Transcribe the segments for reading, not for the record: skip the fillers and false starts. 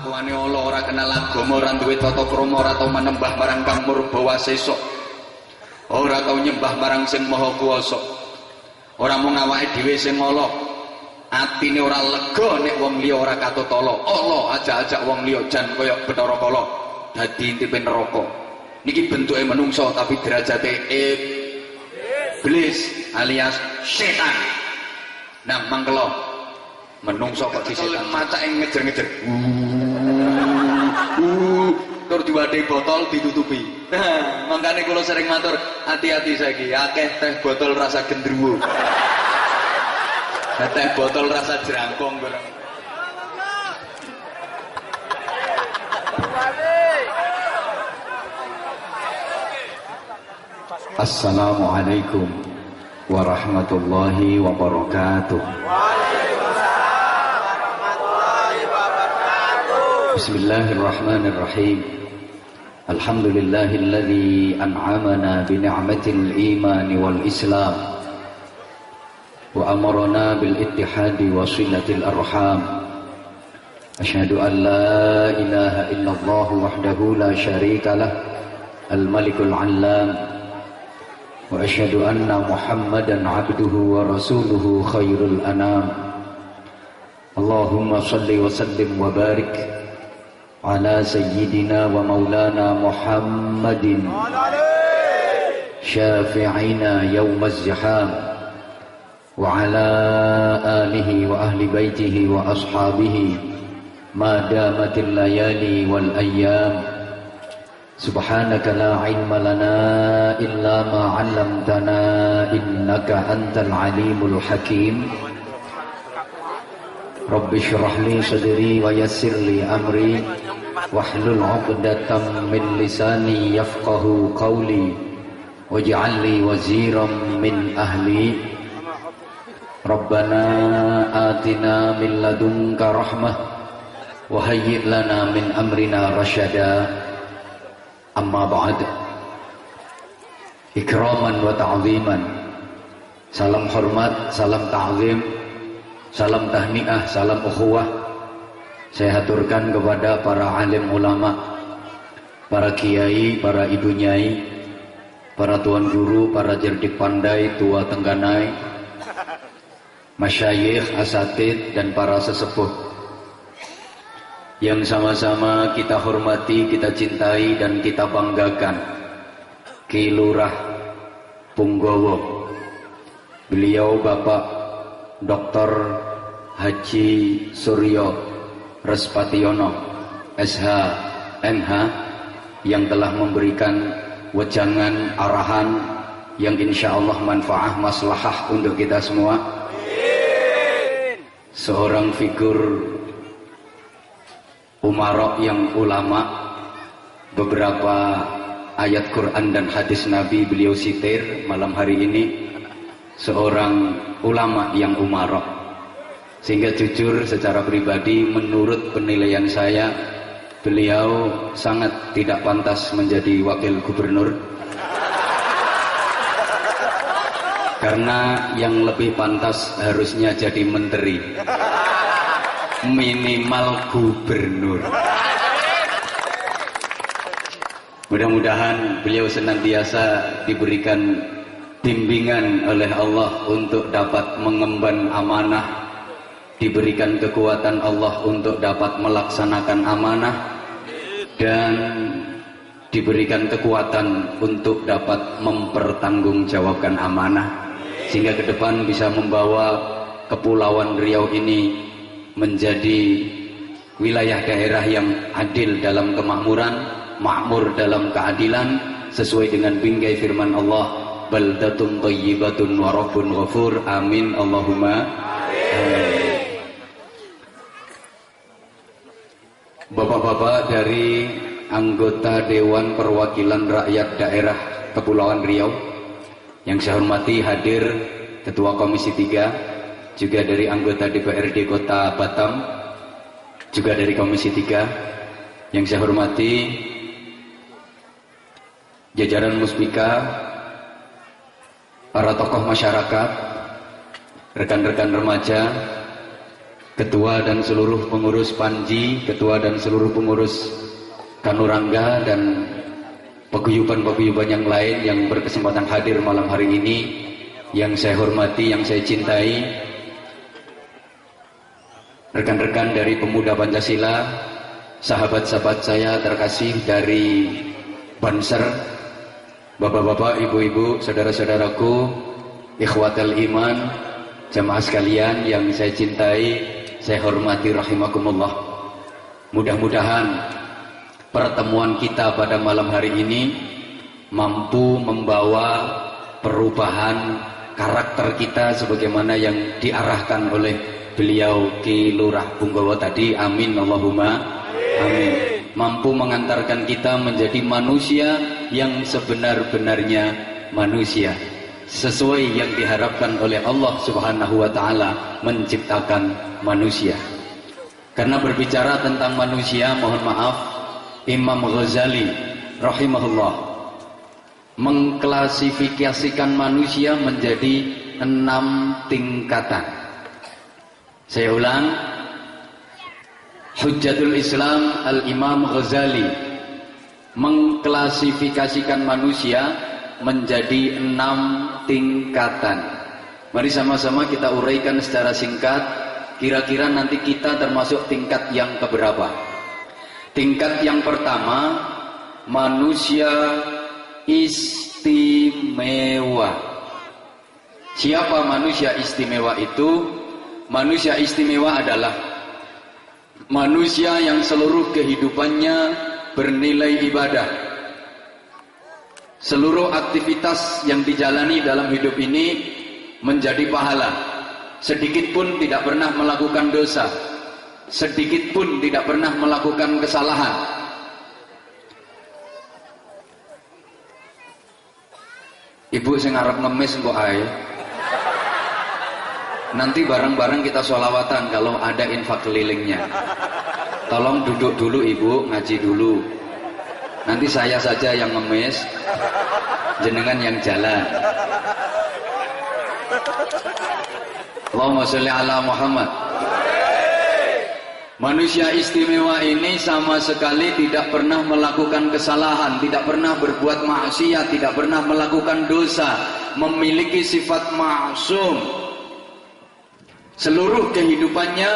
Kelakuane ala ora kenal agama, ora duwe tata krama, ora tau manembah marang Kang Murbawasesa. Ora tau nyembah marang Sing Maha Kuwasa. Ora mung awake dhewe sing ala. Atine ora lega nek wong liya ora katutala. Allah ajak-ajak wong liya jan kaya Bathara Kala dadi intipe neraka. Niki bentuke menungso tapi derajate iblis alias setan. Nah, mangkelo menungso kok disetan macake ngejer-ngejer. Tur diwadahi botol ditutupi. Nah, makane kula sering matur, hati-hati saiki akeh teh botol rasa gendruwo. Teh botol rasa jerangkong barang. Assalamualaikum warahmatullahi wabarakatuh. Bismillahirrahmanirrahim. Alhamdulillahilladzi an'amana bi ni'matil iman wal islam wa amarna bil ittihadi wa silatil arham. Asyhadu an la ilaha illallah wahdahu la syarika lah al malikul allam wa asyhadu anna Muhammadan abduhu wa rasuluhu khairul anam. Allahumma salli wa sallim wa barik ala sayyidina wa maulana Muhammadin syafi'ina yawmaz ziham wa ala alihi wa ahli baitihi wa ashabihi ma damatil layali wal ayyam. Subhanaka la ilma lana illa ma 'allamtana innaka antal alimul hakim. Rabbi shrah li sadri wa yassir li amri wahlul 'uqdatam min lisani yafqahu qawli waj'al li waziran min ahli. Rabbana atina min ladunka rahmah wa hayyi' lana min amrina rasyada. Amma ba'd. Ikraman wa ta'ziman. Salam hormat, salam ta'zim, salam tahniah, salam ukhuwah saya haturkan kepada para alim ulama, para kiai, para ibu nyai, para tuan guru, para cerdik pandai, tua tengganai, masyayikh, asatid, dan para sesepuh yang sama-sama kita hormati, kita cintai, dan kita banggakan. Ki Lurah Punggowo, beliau Bapak Dr. Haji Suryo Respationo SH MH yang telah memberikan wejangan arahan yang insya Allah manfaah maslahah untuk kita semua. Seorang figur umarok yang ulama, beberapa ayat Quran dan hadis Nabi beliau sitir malam hari ini. Seorang ulama yang umarok, sehingga jujur secara pribadi menurut penilaian saya beliau sangat tidak pantas menjadi wakil gubernur, karena yang lebih pantas harusnya jadi menteri, minimal gubernur. Mudah-mudahan beliau senantiasa diberikan bimbingan oleh Allah untuk dapat mengemban amanah, diberikan kekuatan Allah untuk dapat melaksanakan amanah, dan diberikan kekuatan untuk dapat mempertanggungjawabkan amanah, sehingga ke depan bisa membawa Kepulauan Riau ini menjadi wilayah daerah yang adil dalam kemakmuran, makmur dalam keadilan, sesuai dengan bingkai firman Allah, baldatun thayyibatun wa rabbun ghafur. Amin Allahumma amin. Bapak-bapak dari anggota Dewan Perwakilan Rakyat Daerah Kepulauan Riau yang saya hormati, hadir Ketua Komisi 3, juga dari anggota DPRD Kota Batam, juga dari Komisi 3, yang saya hormati jajaran Muspika, para tokoh masyarakat, rekan-rekan remaja, ketua dan seluruh pengurus Panji, ketua dan seluruh pengurus Kanurangga, dan paguyuban-paguyuban yang lain yang berkesempatan hadir malam hari ini, yang saya hormati, yang saya cintai, rekan-rekan dari Pemuda Pancasila, sahabat-sahabat saya terkasih dari Banser, bapak-bapak, ibu-ibu, saudara-saudaraku, ikhwatal iman, jamaah sekalian yang saya cintai, saya hormati rahimakumullah. Mudah-mudahan pertemuan kita pada malam hari ini mampu membawa perubahan karakter kita sebagaimana yang diarahkan oleh beliau Ki Lurah Bunggowo tadi. Amin Allahumma amin. Mampu mengantarkan kita menjadi manusia yang sebenar-benarnya manusia, sesuai yang diharapkan oleh Allah Subhanahu wa taala menciptakan manusia. Karena berbicara tentang manusia, mohon maaf, Imam Ghazali rahimahullah mengklasifikasikan manusia menjadi 6 tingkatan. Saya ulang, Hujjatul Islam Al-Imam Ghazali mengklasifikasikan manusia menjadi 6 tingkatan. Mari sama-sama kita uraikan secara singkat, kira-kira nanti kita termasuk tingkat yang keberapa. Tingkat yang pertama, manusia istimewa. Siapa manusia istimewa itu? Manusia istimewa adalah manusia yang seluruh kehidupannya bernilai ibadah. Seluruh aktivitas yang dijalani dalam hidup ini menjadi pahala. Sedikit pun tidak pernah melakukan dosa, sedikit pun tidak pernah melakukan kesalahan. Ibu sing arep ngemis kok ae. Nanti bareng-bareng kita sholawatan kalau ada infak kelilingnya. Tolong duduk dulu ibu, ngaji dulu. Nanti saya saja yang ngemis, jenengan yang jalan. Allahumma sholli ala Muhammad. Manusia istimewa ini sama sekali tidak pernah melakukan kesalahan, tidak pernah berbuat maksiat, tidak pernah melakukan dosa, memiliki sifat maksum. Seluruh kehidupannya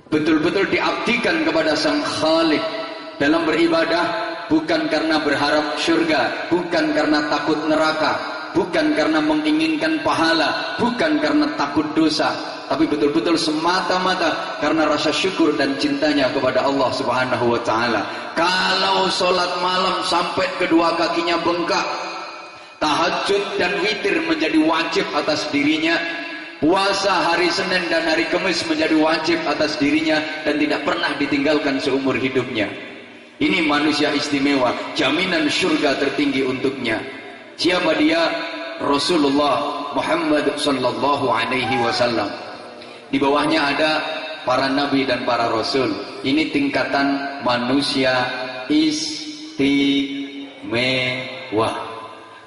betul-betul diabdikan kepada Sang Khalik. Dalam beribadah bukan karena berharap surga, bukan karena takut neraka, bukan karena menginginkan pahala, bukan karena takut dosa, tapi betul-betul semata-mata karena rasa syukur dan cintanya kepada Allah Subhanahu wa taala. Kalau sholat malam sampai kedua kakinya bengkak, tahajud dan witir menjadi wajib atas dirinya, puasa hari Senin dan hari Kamis menjadi wajib atas dirinya dan tidak pernah ditinggalkan seumur hidupnya. Ini manusia istimewa, jaminan surga tertinggi untuknya. Siapa dia? Rasulullah Muhammad sallallahu alaihi wasallam. Di bawahnya ada para nabi dan para rasul. Ini tingkatan manusia istimewa.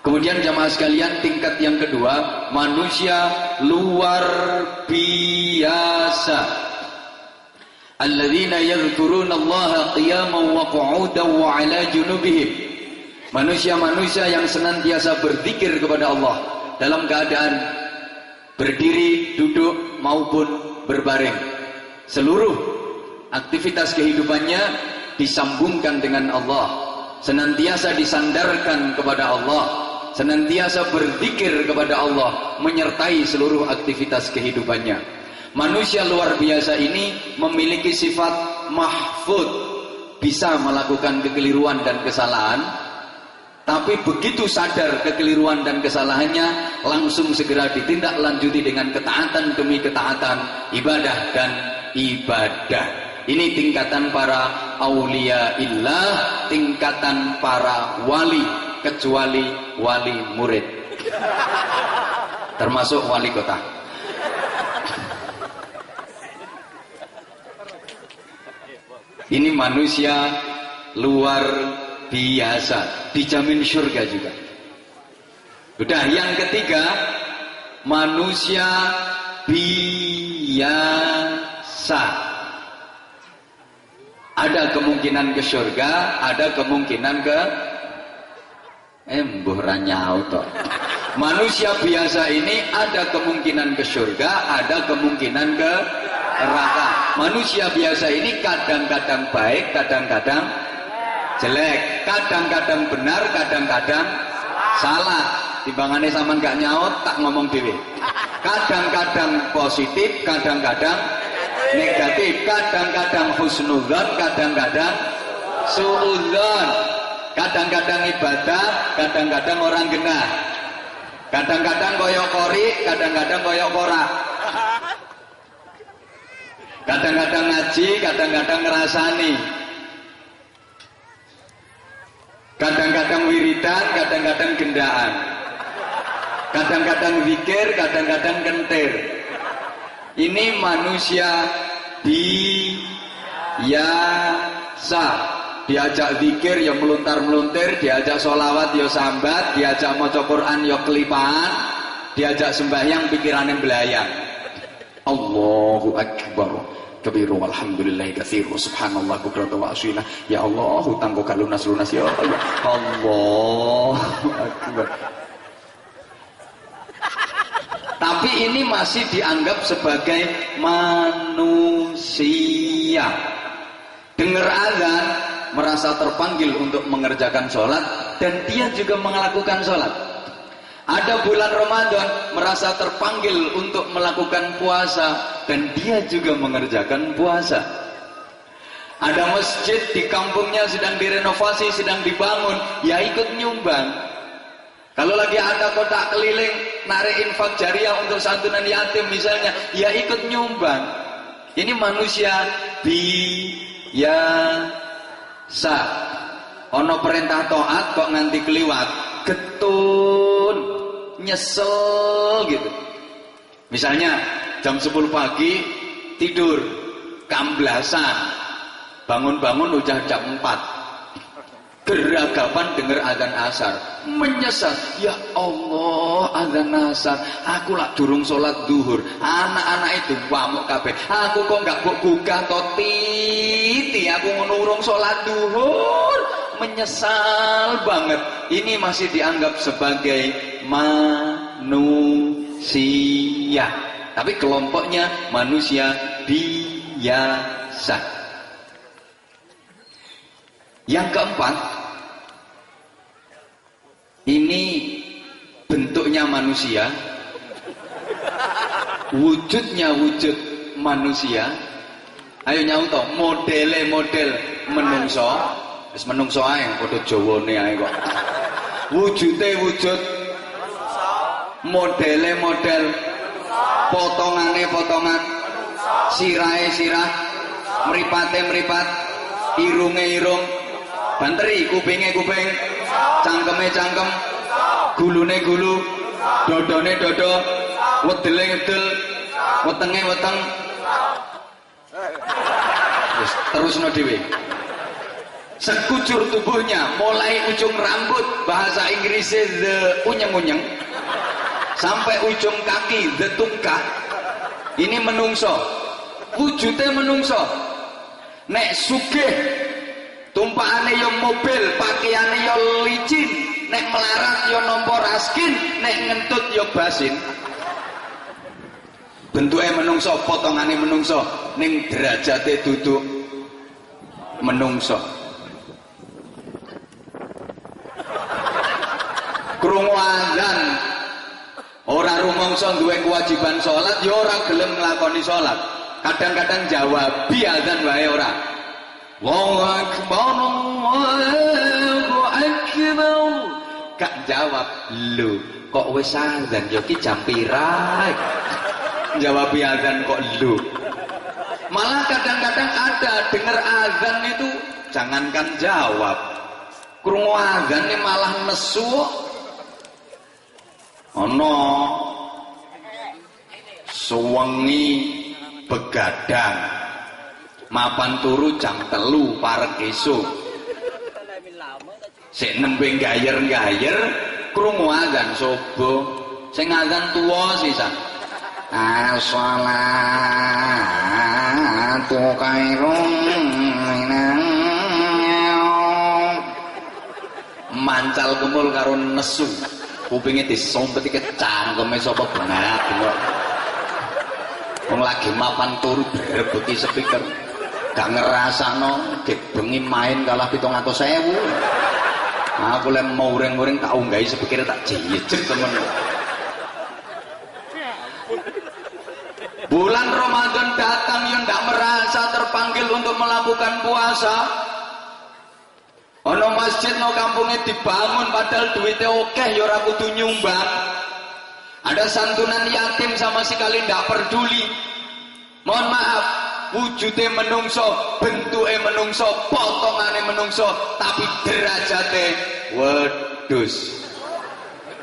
Kemudian jamaah sekalian, tingkat yang kedua, manusia luar biasa. Alladzina yadhkuruna Allaha qiyaman wa qu'udan wa 'ala junubihim. Manusia-manusia yang senantiasa berzikir kepada Allah dalam keadaan berdiri, duduk maupun berbaring. Seluruh aktivitas kehidupannya disambungkan dengan Allah, senantiasa disandarkan kepada Allah, senantiasa berzikir kepada Allah, menyertai seluruh aktivitas kehidupannya. Manusia luar biasa ini memiliki sifat mahfud, bisa melakukan kekeliruan dan kesalahan, tapi begitu sadar kekeliruan dan kesalahannya, langsung segera ditindaklanjuti dengan ketaatan demi ketaatan, ibadah dan ibadah. Ini tingkatan para aulia illah, tingkatan para wali, kecuali wali murid, termasuk wali kota. Ini manusia luar biasa, dijamin surga juga. Udah, yang ketiga, manusia biasa. Ada kemungkinan ke surga, ada kemungkinan ke mbuh ra nyaut toh. Manusia biasa ini ada kemungkinan ke surga, ada kemungkinan ke neraka. Manusia biasa ini kadang-kadang baik, kadang-kadang jelek, kadang-kadang benar, kadang-kadang salah. Timbangannya sama gak nyaut, tak ngomong dhewe. Kadang-kadang positif, kadang-kadang negatif, kadang-kadang husnudzon, kadang-kadang suudzon, kadang-kadang ibadah, kadang-kadang orang genah, kadang-kadang koyok kori, kadang-kadang koyok korak, kadang-kadang ngaji, kadang-kadang ngerasani, kadang-kadang wiridan, kadang-kadang gendaan, kadang-kadang zikir, kadang-kadang kentir. Ini manusia biasa. Diajak zikir ya meluntar-meluntir, diajak sholawat ya sambat, diajak maca Quran ya kelipaan, diajak sembahyang pikirannya belayang. Allahu akbar kabiru walhamdulillahi katsiru subhanallah bukratan wa asila. Ya Allah hutangku kalunas-lunas ya Allah. Allahu akbar. Tapi ini masih dianggap sebagai manusia. Dengar azan, merasa terpanggil untuk mengerjakan sholat, dan dia juga melakukan sholat. Ada bulan Ramadan, merasa terpanggil untuk melakukan puasa, dan dia juga mengerjakan puasa. Ada masjid di kampungnya sedang direnovasi, sedang dibangun, ya ikut nyumbang. Kalau lagi ada kotak keliling, narik infak jariah untuk santunan yatim misalnya, ya ikut nyumbang. Ini manusia biasa. Ono perintah taat kok nganti keliwat, getun, nyesel gitu. Misalnya jam 10 pagi tidur, kamblasan, bangun-bangun udah jam 4. Geragapan dengar azan asar, menyesal, ya Allah azan asar, aku lak durung sholat duhur, anak-anak itu wamuk kabeh, aku kok gak gugah to titi, aku ngunurung sholat duhur, menyesal banget. Ini masih dianggap sebagai manusia, tapi kelompoknya manusia biasa. Yang keempat, ini bentuknya manusia, wujudnya wujud manusia. Ayo nyauto, model menungso, wis menungso ae padha Jawane ae kok. Wujude wujud, model potongane potongan, sirahe sirah, mripate mripat, irunge irung, banteri kupinge kuping, cangkeme cangkem, gulune gulu, dodone dodo, wedele wedel, wetenge weteng. Terus no dhewe. Sekujur tubuhnya, mulai ujung rambut, bahasa Inggrisnya the unyeng-unyeng, sampai ujung kaki the tungkah. Ini menungso, wujudnya menungso. Nek sugih tumpakane yo mobil, pakaiane yo licin, nek melarat yo nampa raskin, nek ngentut yo basin. Bentuke menungso, potongane menungso, ning derajate duduk menungso. Krungu azan ora rumangsa duwe kewajiban salat, ya ora gelem nglakoni salat. Kadang-kadang jawab azan wae ora. Allahu akbar, Allahu akbar. Gak jawab, lho kok wis azan ya ki jam pira? Jawab azan kok lho. Malah kadang-kadang ada dengar azan itu jangankan jawab, krungu azan ini malah nesu. Ono suwengi begadang mapan turu jam 3 parek esuk, sik nembe gayer-gayer krungu azan subuh, sing azan tuwa sisan as-salatu salatu khairum minan mancal kumpul karo nesu kupinge disompet iki cangkeme sapa banget wong lagi mapan turu berebeki speaker gak ngerasakno gek bengi main kalah 700.000 aku lek mau ureng-ureng tak unggahi speaker tak jejer temen. Bulan Ramadan datang yang tidak merasa terpanggil untuk melakukan puasa. Ono masjid no kampungnya dibangun padahal duitnya oke ya ora kudu nyumbang. Ada santunan yatim sama sekali tidak peduli. Mohon maaf, wujudnya menungso, bentuknya menungso, potongannya menungso, tapi derajatnya wedus.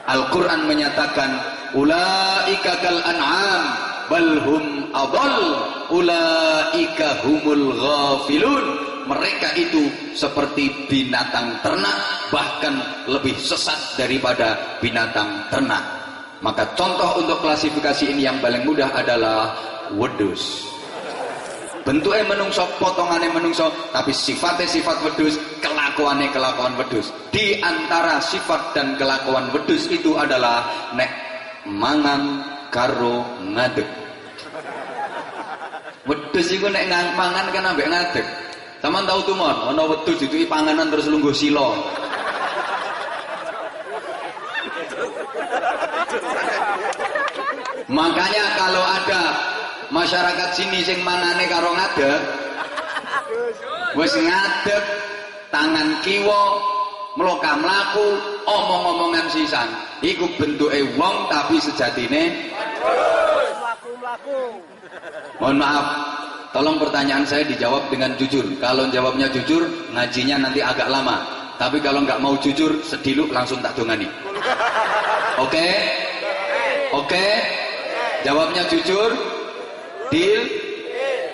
Al-Quran menyatakan ulaika kal an'am balhum adall ulaika humul ghafilun. Mereka itu seperti binatang ternak, bahkan lebih sesat daripada binatang ternak. Maka contoh untuk klasifikasi ini yang paling mudah adalah wedus. Bentuknya menungso, potongannya menungso, tapi sifatnya sifat wedus, kelakuannya kelakuan wedus. Di antara sifat dan kelakuan wedus itu adalah nek mangan karo ngadeg. Wedus iku nek mangan kan ambek ngadeg. Sampeyan tahu tuh mon, ana wedhus dituki panganan terus lungguh sila. Makanya kalau ada masyarakat sini sing manane karo ngadeg, wis ngadeg, tangan kiwa, mloka mlaku, omong-omongan sisan. Iku bentuke wong tapi sejatine mlaku. Mohon maaf, tolong pertanyaan saya dijawab dengan jujur. Kalau jawabnya jujur, ngajinya nanti agak lama. Tapi kalau nggak mau jujur, sediluk langsung tak dongani. Oke? Oke? Jawabnya jujur? Deal?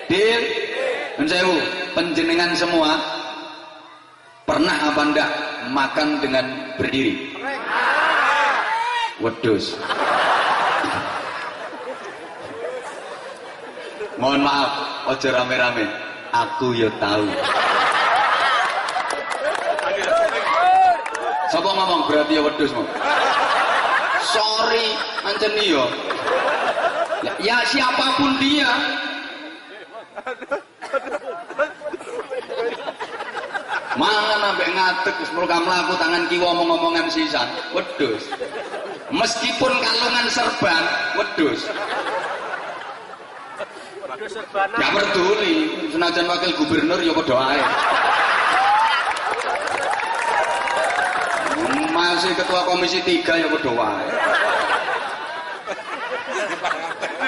Deal? Mensewu, penjenengan semua pernah apa enggak makan dengan berdiri? Wedus. Mohon maaf, ojo rame-rame. Aku ya tahu. Sapa ngomong berarti ya wedhus mau. Sorry, ancen yo. Ya siapapun dia. Mangan ambek ngadeg wis mlaku tangan kiwa omong-omongan sisan, wedhus. Meskipun kalungan serban, wedhus. Gak peduli, senajan wakil gubernur ya padha ae. Masih ketua komisi 3 ya padha wae.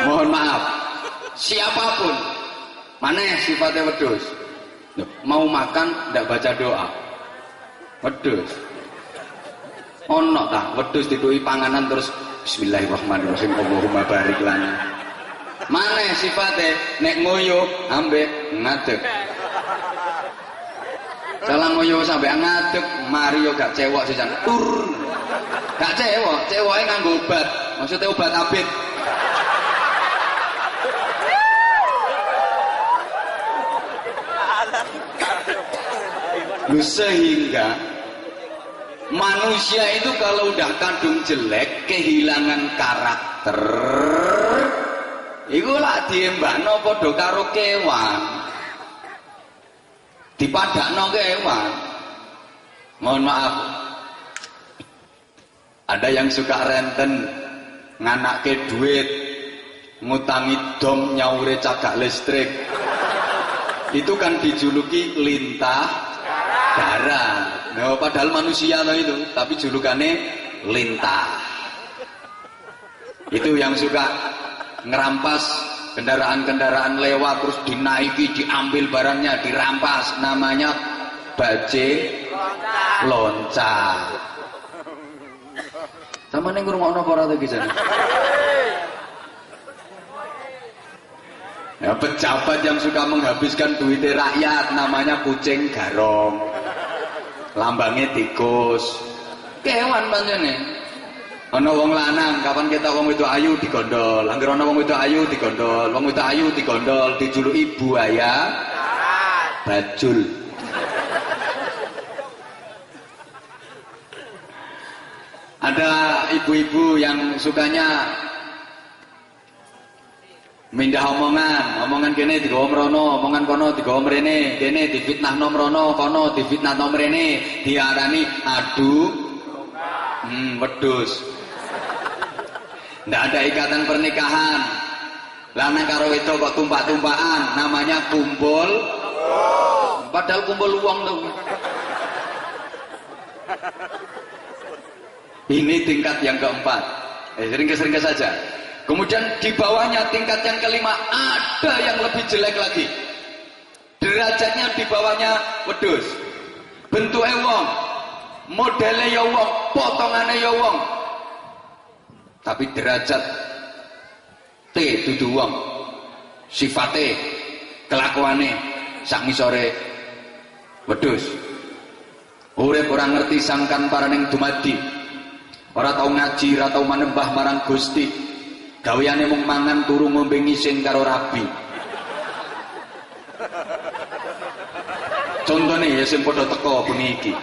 Mohon maaf, siapapun maneh sifatnya wedhus. Mau makan ndak baca doa. Wedhus. Ono ta wedhus dituki panganan terus bismillahirrahmanirrahim Allahumma barik lana. Maneh sifatnya nek ngoyo ambek ngadeg. Salah ngoyo sampai ngadeg, mari yo gak cewek sisan. Tur. Gak cewek, cewoke nganggo obat. Maksudnya obat abit. Lu sehingga manusia itu kalau udah kandung jelek, kehilangan karakter, iku lak diembakno padha karo kewan. Dipadakno kewan. Mohon maaf. Ada yang suka renten nganake duit, ngutangi dom nyaure cagak listrik. Itu kan dijuluki lintah darah. Nah, padahal manusia loh itu, tapi julukannya lintah. Itu yang suka ngerampas kendaraan-kendaraan lewat terus dinaiki, diambil barangnya, dirampas. Namanya baje loncat. Sama ning ngrungokno apa ora to iki jane? Ya, pejabat yang suka menghabiskan duit rakyat namanya kucing garong. Lambangnya tikus. Kewan pancene. Ana wong lanang kapan ketok wong wedok ayu digondol, anggere ana wong wedok ayu digondol, wong wedok ayu digondol, dijuluki buaya bajul. Ada ibu-ibu yang sukanya mindah omongan kene digawa mrono, omongan kono digawa mrene, kene difitnahno mrono, kono difitnahno mrene, diarani adu wedhus. Nggak ada ikatan pernikahan, lanang karo wedok kok tumpak-tumpakan, namanya kumpul, padahal kumpul uang tuh. Ini tingkat yang keempat. Sering saja. Kemudian di bawahnya tingkat yang kelima ada yang lebih jelek lagi. Derajatnya di bawahnya wedhus. Bentuke wong, modele ya wong, potongane ya wong. Tapi derajat T dudu wong. Sifate, kelakuane sak ngisore wedhus. Urip ora ngerti sangkan paraning dumadi. Ora tau ngaji, ora tau manembah marang Gusti. Gaweane mung mangan turu ngombe ngising karo rabi. Contone ya sing padha teko bengi iki.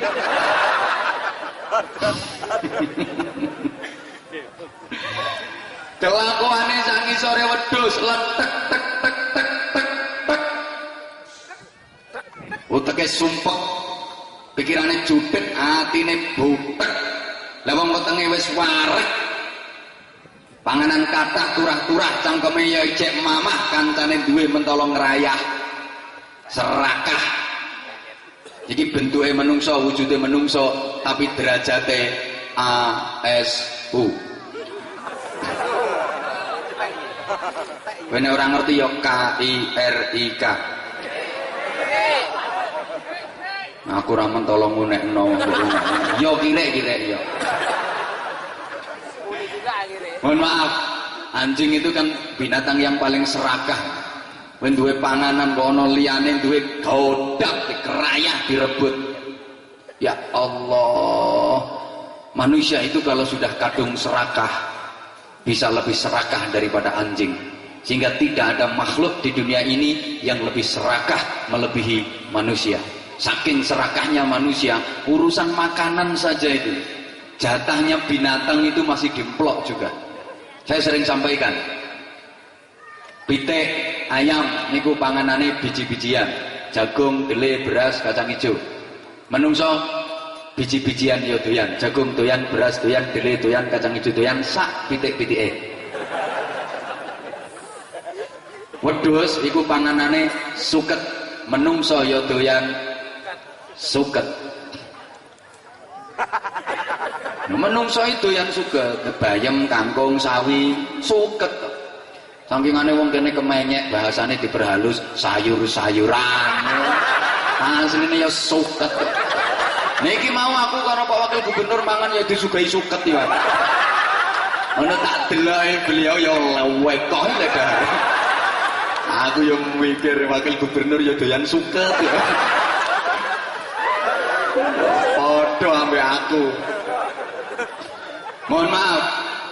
Kelakuane sak ngisore wedhus letek tek tek tek tek tek. Uteke sumpek, pikirane judet, atine butek. Lah wong wetenge wis wareg. Panganan kathah turah-turah cangkeme ya cek mamah, kancane duwe mentolo ngrayah. Serakah. Iki bentuke menungso, wujude menungso, tapi derajate ASU. Wene ora ngerti ya KIRIK. Aku ora mentolo ngunekno. Yo kirek-kirek yo. Mohon maaf, anjing itu kan binatang yang paling serakah. Wen duwe panganan kok ana liyane duwe godak dikerayah direbut. Ya Allah. Manusia itu kalau sudah kadung serakah bisa lebih serakah daripada anjing. Sehingga tidak ada makhluk di dunia ini yang lebih serakah melebihi manusia. Saking serakahnya manusia, urusan makanan saja itu jatahnya binatang itu masih dimplok juga. Saya sering sampaikan, pitik, ayam niku panganane biji-bijian, jagung, dele, beras, kacang hijau. Menungso biji-bijian yo doyan, jagung doyan, beras doyan, dele doyan, kacang hijau doyan, sak pitik-pitike. Wedhus iku panganane suket, menungso yo doyan suket. Menungso itu yang suket, bayam, kangkung, sawi, suket. Sampingane wong kene kemenyek bahasane diperhalus sayur-sayuran. Asline ya suket. Niki mau aku karo Pak Wakil Gubernur mangan ya disugai suket ya. Ana tak deloke beliau ya lewekoh ledah. Aku yang mikir Wakil Gubernur ya doyan suket ya. Padha ambek aku. Mohon maaf,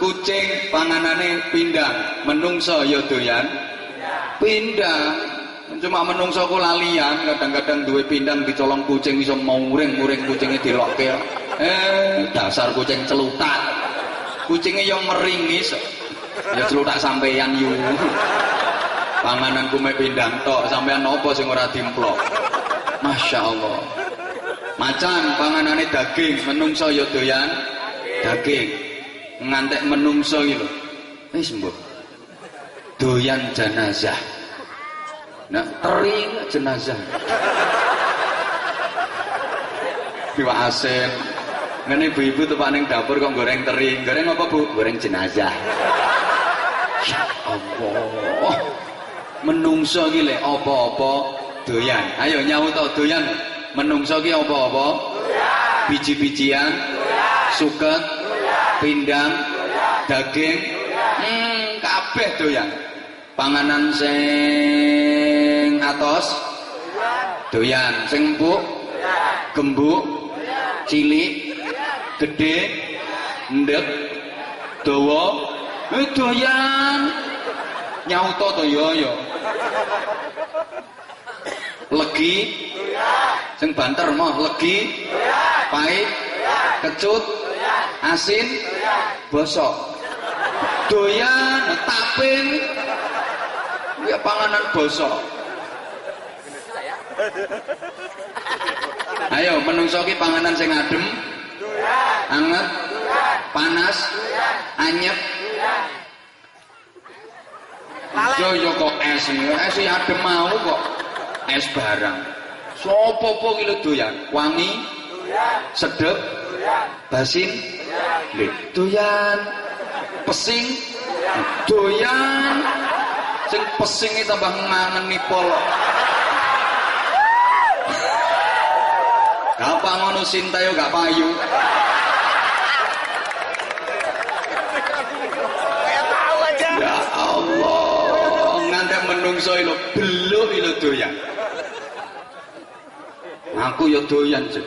kucing panganane pindang, menungso ya doyan pindang. Cuma menungso ku lalian, kadang-kadang duwe pindang dicolong kucing iso muring-muring kucinge dilokke. Dasar kucing celutak. Kucinge yang meringis. Ya celutak sampeyan yu. Pangananku mek pindang tok, sampeyan napa sing ora dimplok. Masya Allah. Macan panganane daging, menungso ya doyan daging. Ngantek menungso iki lho. Wis mbok. Doyan jenazah. Nah, tering jenazah. Iwak asin. Ngene ibu-ibu tepak ning dapur kok goreng teri. Goreng apa, Bu? Goreng jenazah. Ya Allah. Menungso iki lek apa-apa doyan. Ayo nyaut to doyan. Menungso iki apa-apa? Biji-bijian, suket, pindang, daging, kabeh doyan. Panganan sing atos doyan, sing empuk, gembuk, cilik, gede, ndek, dawa doyan nyauto to ya legi sing banter mah legi pahit kecut asin bosok doyan taping ya panganan bosok. Ayo menungso ki panganan sing adem anget panas anyep yo kok es adem mau kok es barang sopo-po ki lho doyan wangi sedep basin doyan pesing doyan sing pesing iki tambah ngangeni pol gampang ngono Sinta yo gak payu ya Allah ngantek menungso lho beluk lho doyan aku yo doyan sih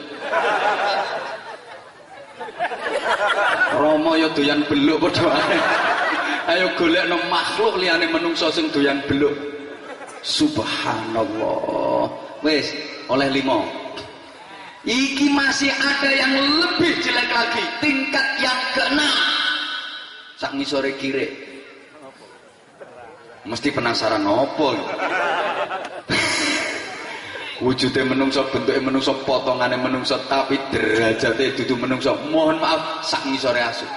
Romo yo doyan beluk padha ae ayo golekno makhluk liyane menungso sing doyan beluk subhanallah wis oleh 5 iki masih ada yang lebih jelek lagi tingkat yang ke-6 sak ngisore kire mesti penasaran opo wujudnya menungso bentuknya menungso potongannya menungso tapi derajatnya dudu menungso mohon maaf sak ngisore asu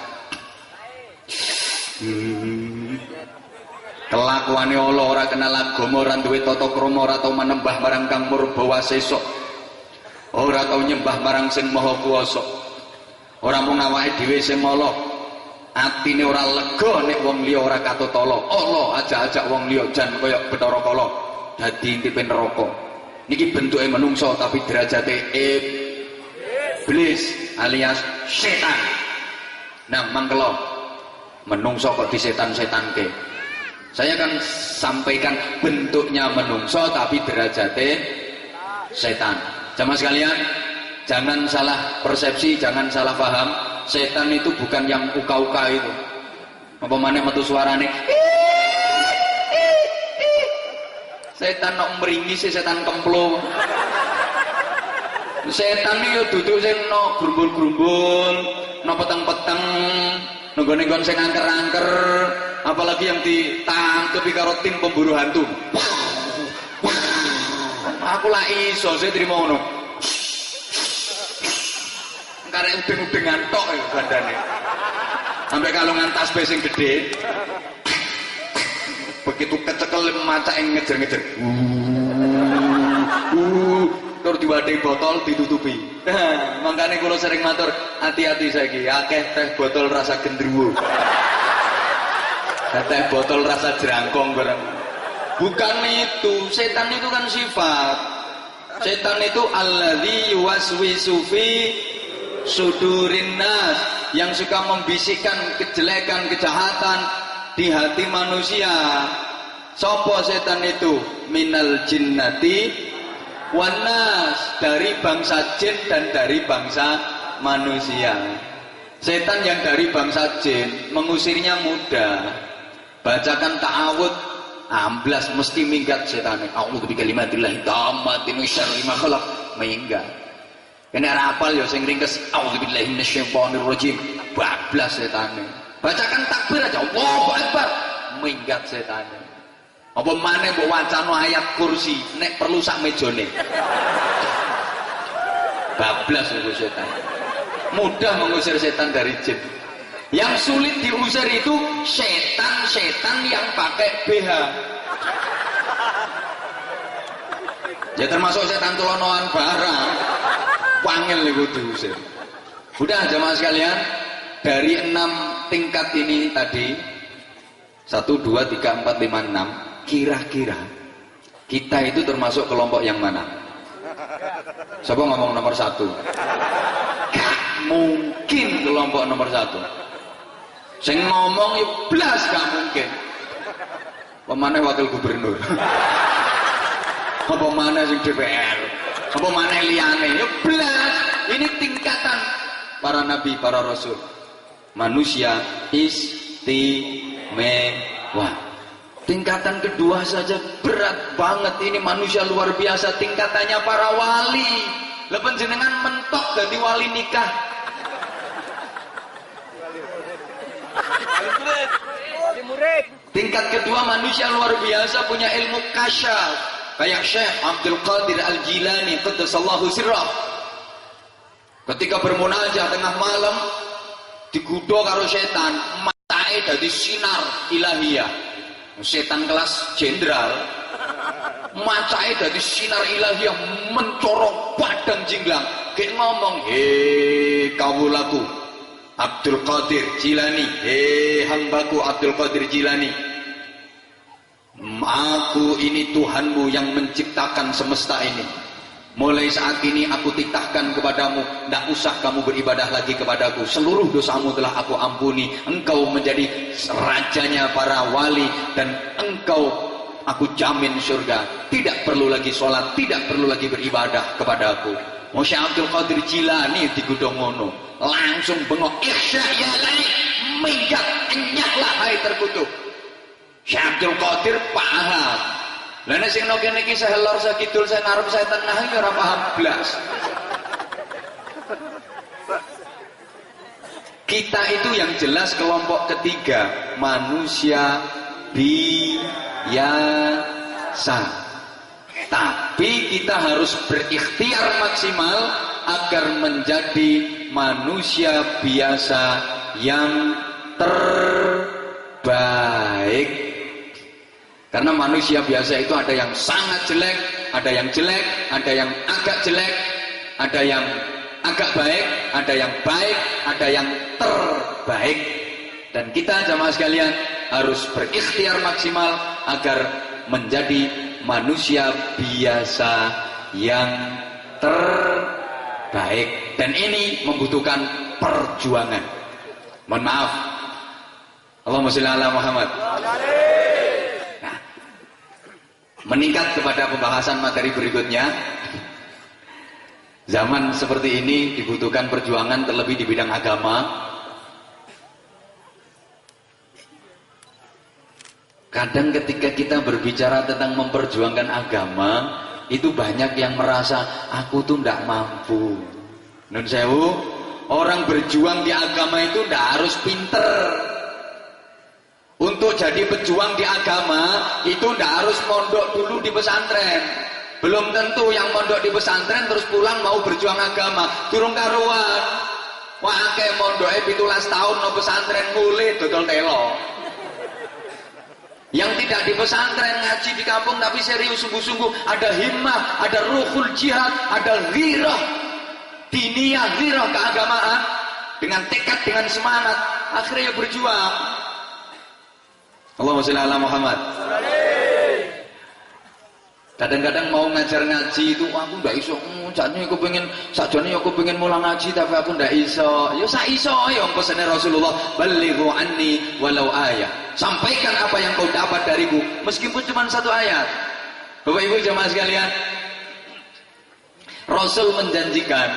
kelakuane Allah ora kenal agama ora duwe tata krama ora tau manembah marang Kang Purba Sesok ora tau nyembah marang sing maha kuwasa ora mung awake dhewe sing mala atine ora lega nek wong liya ora katutala Allah ajak-ajak wong liya jan kaya Bathara Kala dadi intipe neraka niki bentuke menungso tapi derajate iblis alias setan nah mangkelo menungso kok disetan-setanke saya akan sampaikan bentuknya menungso tapi derajate setan. Jamaah sekalian, jangan salah persepsi, jangan salah paham. Setan itu bukan yang uka-uka itu. Apa maneh metu suarane? Setan nok meringi sih setan kemplo. Setan iki yo duduk sing nok grumbul-grumbul, nok peteng-peteng, nunggu-nunggu sing angker-angker, apalagi yang ditangkepi karo tim pemburu hantu. Aku lah iso saya terima ngono. Karek udeng-udengan tok ya bandane. Sampai kalungan tasbih sing gede. Begitu kecekel macake ngejer-ngejer. Tur diwadahi botol ditutupi. Makanya kula sering matur, hati-hati saiki akeh teh botol rasa gendruwo. Teh botol rasa jerangkong barang. Bukan itu, setan itu kan sifat. Setan itu alladzi yuwaswisu fi sudurin nas, yang suka membisikkan kejelekan, kejahatan di hati manusia. Sopo setan itu? Minal jinnati wan nas, dari bangsa jin dan dari bangsa manusia. Setan yang dari bangsa jin mengusirnya mudah. Bacakan ta'awud amblas mesti minggat setan. A'udzu bikalimatillahi tammati min syarri ma khalaq minggat. Kene ora apal ya sing ringkes a'udzu billahi minasyaitonir rajim bablas setan. Bacakan takbir aja Allahu akbar minggat setan. Apa maneh mbok wacana ayat kursi nek perlu sak mejone. Bablas itu setan. Mudah mengusir setan dari jin. Yang sulit diusir itu setan-setan yang pakai BH. Ya termasuk setan tulonoan barang. Wangel itu diusir. Udah jemaah sekalian, dari 6 tingkat ini tadi 1, 2, 3, 4, 5, 6, kira-kira kita itu termasuk kelompok yang mana? Siapa ngomong nomor 1? Gak mungkin kelompok nomor 1. Sing ngomong blas gak mungkin. Pemane wakil gubernur. Apa mana sing DPR? Apa mana liyane? Ya blas. Ini tingkatan para nabi, para rasul. manusia istimewa. Tingkatan kedua saja berat banget, ini manusia luar biasa. Tingkatannya para wali. Lepen jenengan mentok jadi wali nikah. Tingkat kedua manusia luar biasa, punya ilmu kasyaf. Kayak Syekh Abdul Qadir Al-Jilani qaddasallahu sirrah. Ketika bermunajat tengah malam digudo karo setan, matane dadi sinar ilahiyah. Setan kelas jenderal, matane dadi sinar ilahiyah mencorong padang jinglang. Kayak ngomong, "Hei kawulaku Abdul Qadir Jilani, hei hambaku Abdul Qadir Jilani, aku ini Tuhanmu yang menciptakan semesta ini. Mulai saat ini aku titahkan kepadamu, tidak usah kamu beribadah lagi kepadaku. Seluruh dosamu telah aku ampuni. Engkau menjadi rajanya para wali dan engkau aku jamin surga. Tidak perlu lagi sholat, tidak perlu lagi beribadah kepadaku." Syekh Abdul Qadir Jilani digudong ngono, langsung bengok, "Ikhya ya lai, minggat enyaklah hai terkutuk." Syekh Abdul Qadir paham. Lah nek sing nok kene iki saya lor saya kidul saya ngarep saya tengah iki ora paham blas. Kita itu yang jelas kelompok ketiga, manusia biasa. Tapi kita harus berikhtiar maksimal agar menjadi manusia biasa yang terbaik. Karena manusia biasa itu ada yang sangat jelek, ada yang jelek, ada yang agak jelek, ada yang agak baik, ada yang baik, ada yang terbaik. Dan kita jamaah sekalian harus berikhtiar maksimal agar menjadi manusia biasa yang terbaik. Dan ini membutuhkan perjuangan. Mohon maaf, Allahumma sholli ala Muhammad. Nah, meningkat kepada pembahasan materi berikutnya. Zaman seperti ini dibutuhkan perjuangan, terlebih di bidang agama. Kadang ketika kita berbicara tentang memperjuangkan agama, itu banyak yang merasa aku tuh tidak mampu. Nun sewu, orang berjuang di agama itu tidak harus pinter. Untuk jadi pejuang di agama itu tidak harus mondok dulu di pesantren. Belum tentu yang mondok di pesantren terus pulang mau berjuang agama. Durung karuan. Wah akeh mondoke 17 tahun no pesantren mulai dodol telo. Yang tidak di pesantren ngaji di kampung tapi serius sungguh-sungguh, ada himmah, ada ruhul jihad, ada ghirah diniyah, ghirah keagamaan, dengan tekad, dengan semangat, akhirnya berjuang. Allahumma sholli ala Muhammad. Kadang-kadang mau ngajar ngaji itu aku ndak iso, sakjane aku pengen mulang ngaji tapi aku ndak iso. Ya sak iso ya pesene Rasulullah, balighu anni walau ayat. Sampaikan apa yang kau dapat dariku meskipun cuma satu ayat. Bapak Ibu jamaah sekalian, Rasul menjanjikan,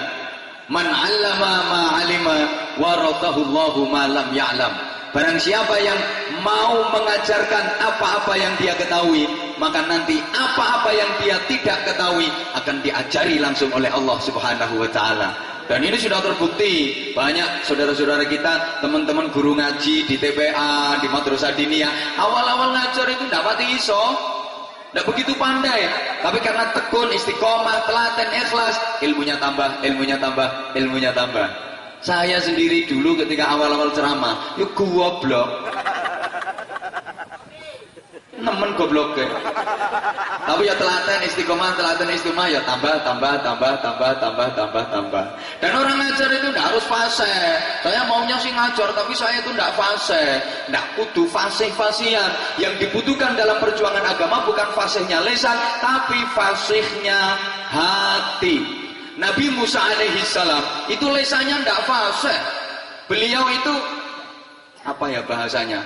man 'allama ma 'alima warathahu Allahu ma lam ya'lam. Barang siapa yang mau mengajarkan apa-apa yang dia ketahui, maka nanti apa-apa yang dia tidak ketahui akan diajari langsung oleh Allah Subhanahu wa taala. Dan ini sudah terbukti. Banyak saudara-saudara kita, teman-teman guru ngaji di TPA, di Madrasah Diniyah, awal-awal ngajar itu tidak pati iso, tidak begitu pandai, tapi karena tekun, istiqomah, telaten, ikhlas, ilmunya tambah, ilmunya tambah, ilmunya tambah. Saya sendiri dulu ketika awal-awal ceramah, yuk goblok. Nemen goblok ke. Tapi ya telaten istiqomah ya tambah. Dan orang ngajar itu tidak harus fasih. Saya maunya sih ngajar, tapi saya itu tidak fasih. Tidak kudu fasih-fasihan. Yang dibutuhkan dalam perjuangan agama bukan fasihnya lisan, tapi fasihnya hati. Nabi Musa alaihi salam itu lisannya tidak fasih. Beliau itu apa ya bahasanya?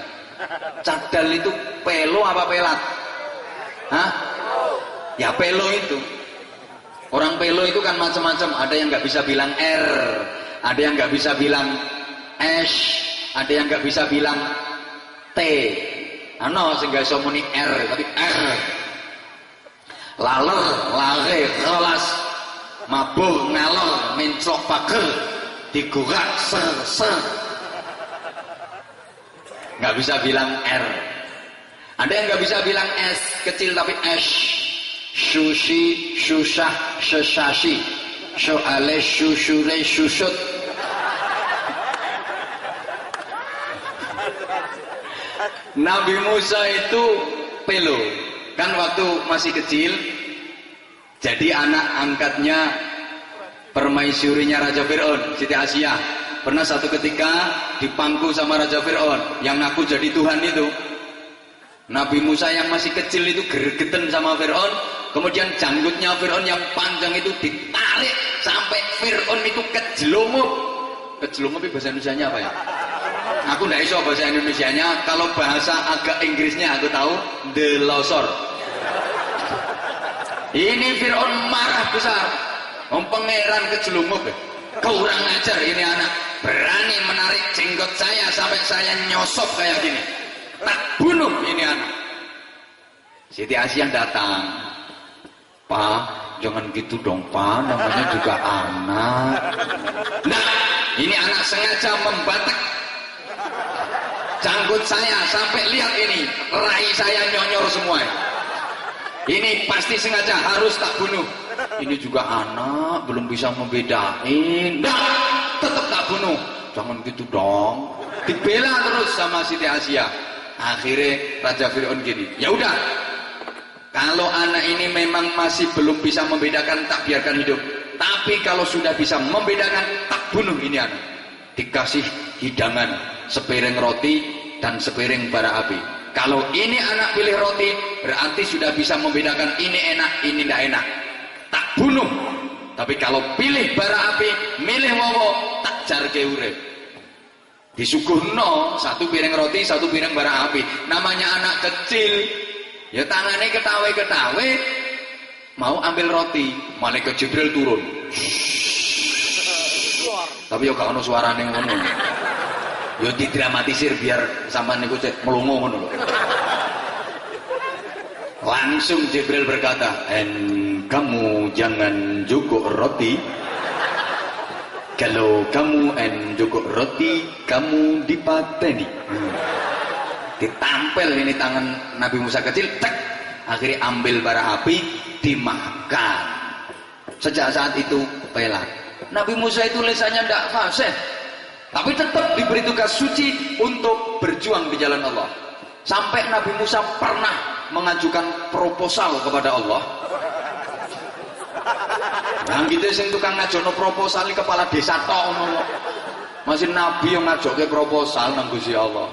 Cadal itu pelo apa pelat? Hah? Ya pelo itu. Orang pelo itu kan macam-macam. Ada yang nggak bisa bilang R, ada yang nggak bisa bilang S, ada yang nggak bisa bilang T, sehingga iso muni R tapi R. Laler, lare, kelas, mabuk, ngalor, menclok pager, digugak, ser. Nggak bisa bilang R. Ada yang nggak bisa bilang S kecil tapi S. Sushi, susah, sesashi, soale, susure, susut. Nabi Musa itu pelo, kan waktu masih kecil, jadi anak angkatnya permaisurinya Raja Fir'aun, Siti Asyah. Pernah satu ketika dipangku sama Raja Fir'aun, yang ngaku jadi Tuhan itu. Nabi Musa yang masih kecil itu gergeten sama Fir'aun, kemudian janggutnya Fir'aun yang panjang itu ditarik sampai Fir'aun itu kejelumup. Kejelumup itu bahasa Indonesianya apa ya? Aku nggak iso bahasa Indonesianya. Kalau bahasa agak Inggrisnya aku tahu, delosor. Ini Fir'aun marah besar. Pangeran kejelumup. Kurang ajar ini anak. Berani menarik jenggot saya sampai saya nyosop kayak gini. Tak bunuh ini anak. Siti Asyah datang. Pak, jangan gitu dong Pak. Namanya juga anak. Nah, ini anak sengaja membatek janggut saya sampai lihat ini, rai saya nyonyor semua. Ini pasti sengaja, harus tak bunuh. Ini juga anak, belum bisa membedain. Nah, tetap tak bunuh. Jangan gitu dong. Dibela terus sama Siti Asyah. Akhirnya Raja Fir'aun gini, ya udah, kalau anak ini memang masih belum bisa membedakan, tak biarkan hidup. Tapi kalau sudah bisa membedakan, tak bunuh ini anak. Dikasih hidangan sepiring roti dan sepiring bara api. Kalau ini anak pilih roti, berarti sudah bisa membedakan ini enak, ini tidak enak. Tak bunuh. Tapi kalau pilih bara api, milih wowo, tak jarke urip. Disuguhno satu piring roti, satu piring bara api. Namanya anak kecil, ya tangannya ketawe-ketawe, mau ambil roti, malaikat Jibril turun. Tapi yo gak ono suarane ngono. Yo didramatisir biar sampean niku melongo ngono. Langsung Jibril berkata, kamu jangan jukuk roti. Kalau kamu jukuk roti, kamu dipateni. Ditampel ini tangan Nabi Musa kecil, tek. Akhirnya ambil bara api, dimakan. Sejak saat itu pelat. Nabi Musa itu lisannya tidak fasih, tapi tetap diberi tugas suci untuk berjuang di jalan Allah. Sampai Nabi Musa pernah mengajukan proposal kepada Allah. Yang kita sing tukang ngajono proposal ini kepala desa tok ngono. Masih Nabi yang ngajoke proposal nang Gusti Allah.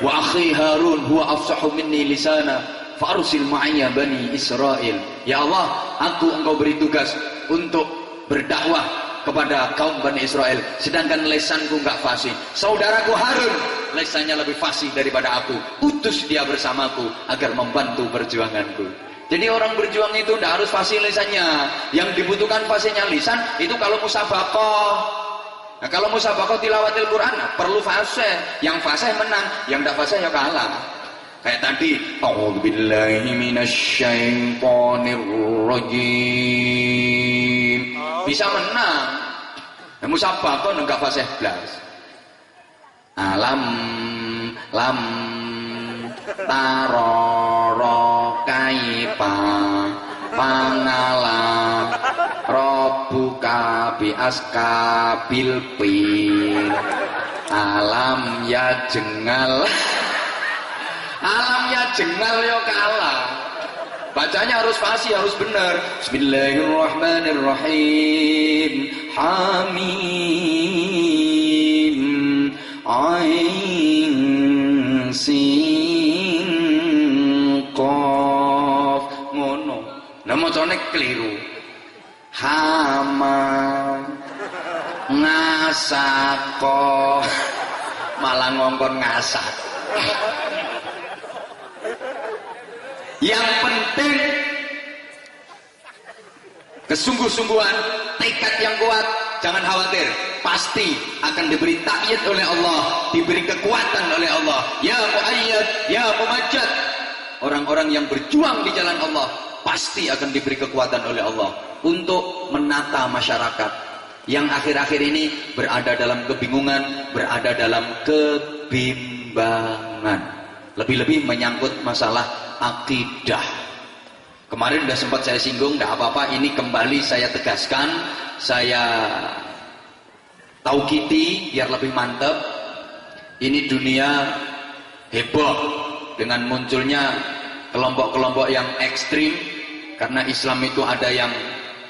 Wa akhi Harun huwa afsahu minni lisana fa arsil ma'iyya bani Israil. Ya Allah, engkau beri tugas untuk berdakwah kepada kaum Bani Israel, sedangkan lesanku nggak fasih. Saudaraku Harun lesannya lebih fasih daripada aku. Utus dia bersamaku agar membantu perjuanganku. Jadi orang berjuang itu tidak harus fasih lisannya. Yang dibutuhkan fasihnya lisan itu kalau musabaqah. Nah, kalau musabaqah tilawatil Quran perlu fasih. Yang fasih menang, yang tidak fasih ya kalah. Kayak tadi, a'udzubillahi minasyaitonir rajim. Bisa menang. Nah, musabaqah enggak fasih blas. Alam lam taroro kaipa pangala robbuka bi askabil pin. Alam ya jengal. Alam ya jengal yo kalah. Bacanya harus fasih, harus benar. Bismillahirrahmanirrahim. Hamim Ain Sin Qaf. Ngono. Nah macane keliru. Hama ngasako malah ngongkon ngasak. Yang penting kesungguh-sungguhan, tekad yang kuat, jangan khawatir, pasti akan diberi ta'yid oleh Allah, diberi kekuatan oleh Allah. Ya mu'ayyad, ya mumajjad. Orang-orang yang berjuang di jalan Allah pasti akan diberi kekuatan oleh Allah untuk menata masyarakat yang akhir-akhir ini berada dalam kebingungan, berada dalam kebimbangan. Lebih-lebih menyangkut masalah akidah. Kemarin sudah sempat saya singgung, tidak apa-apa, ini kembali saya tegaskan, saya taukiti biar lebih mantap. Ini dunia heboh dengan munculnya kelompok-kelompok yang ekstrim, karena Islam itu ada yang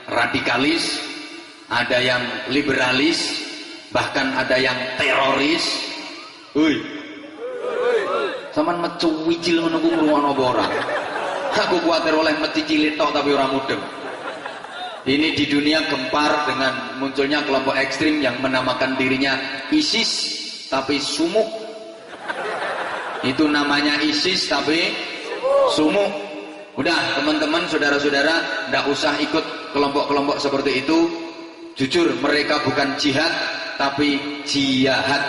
radikalis, ada yang liberalis, bahkan ada yang teroris. Hui, saman mecuwicil ngono ku ngrungokno apa ora? Aku kuatir oleh mencicilit tok tapi orang mudeng. Ini di dunia gempar dengan munculnya kelompok ekstrim yang menamakan dirinya ISIS tapi sumuk. Itu namanya ISIS tapi sumuk. Udah teman-teman, saudara-saudara, tidak usah ikut kelompok-kelompok seperti itu. Jujur mereka bukan jihad tapi jihad.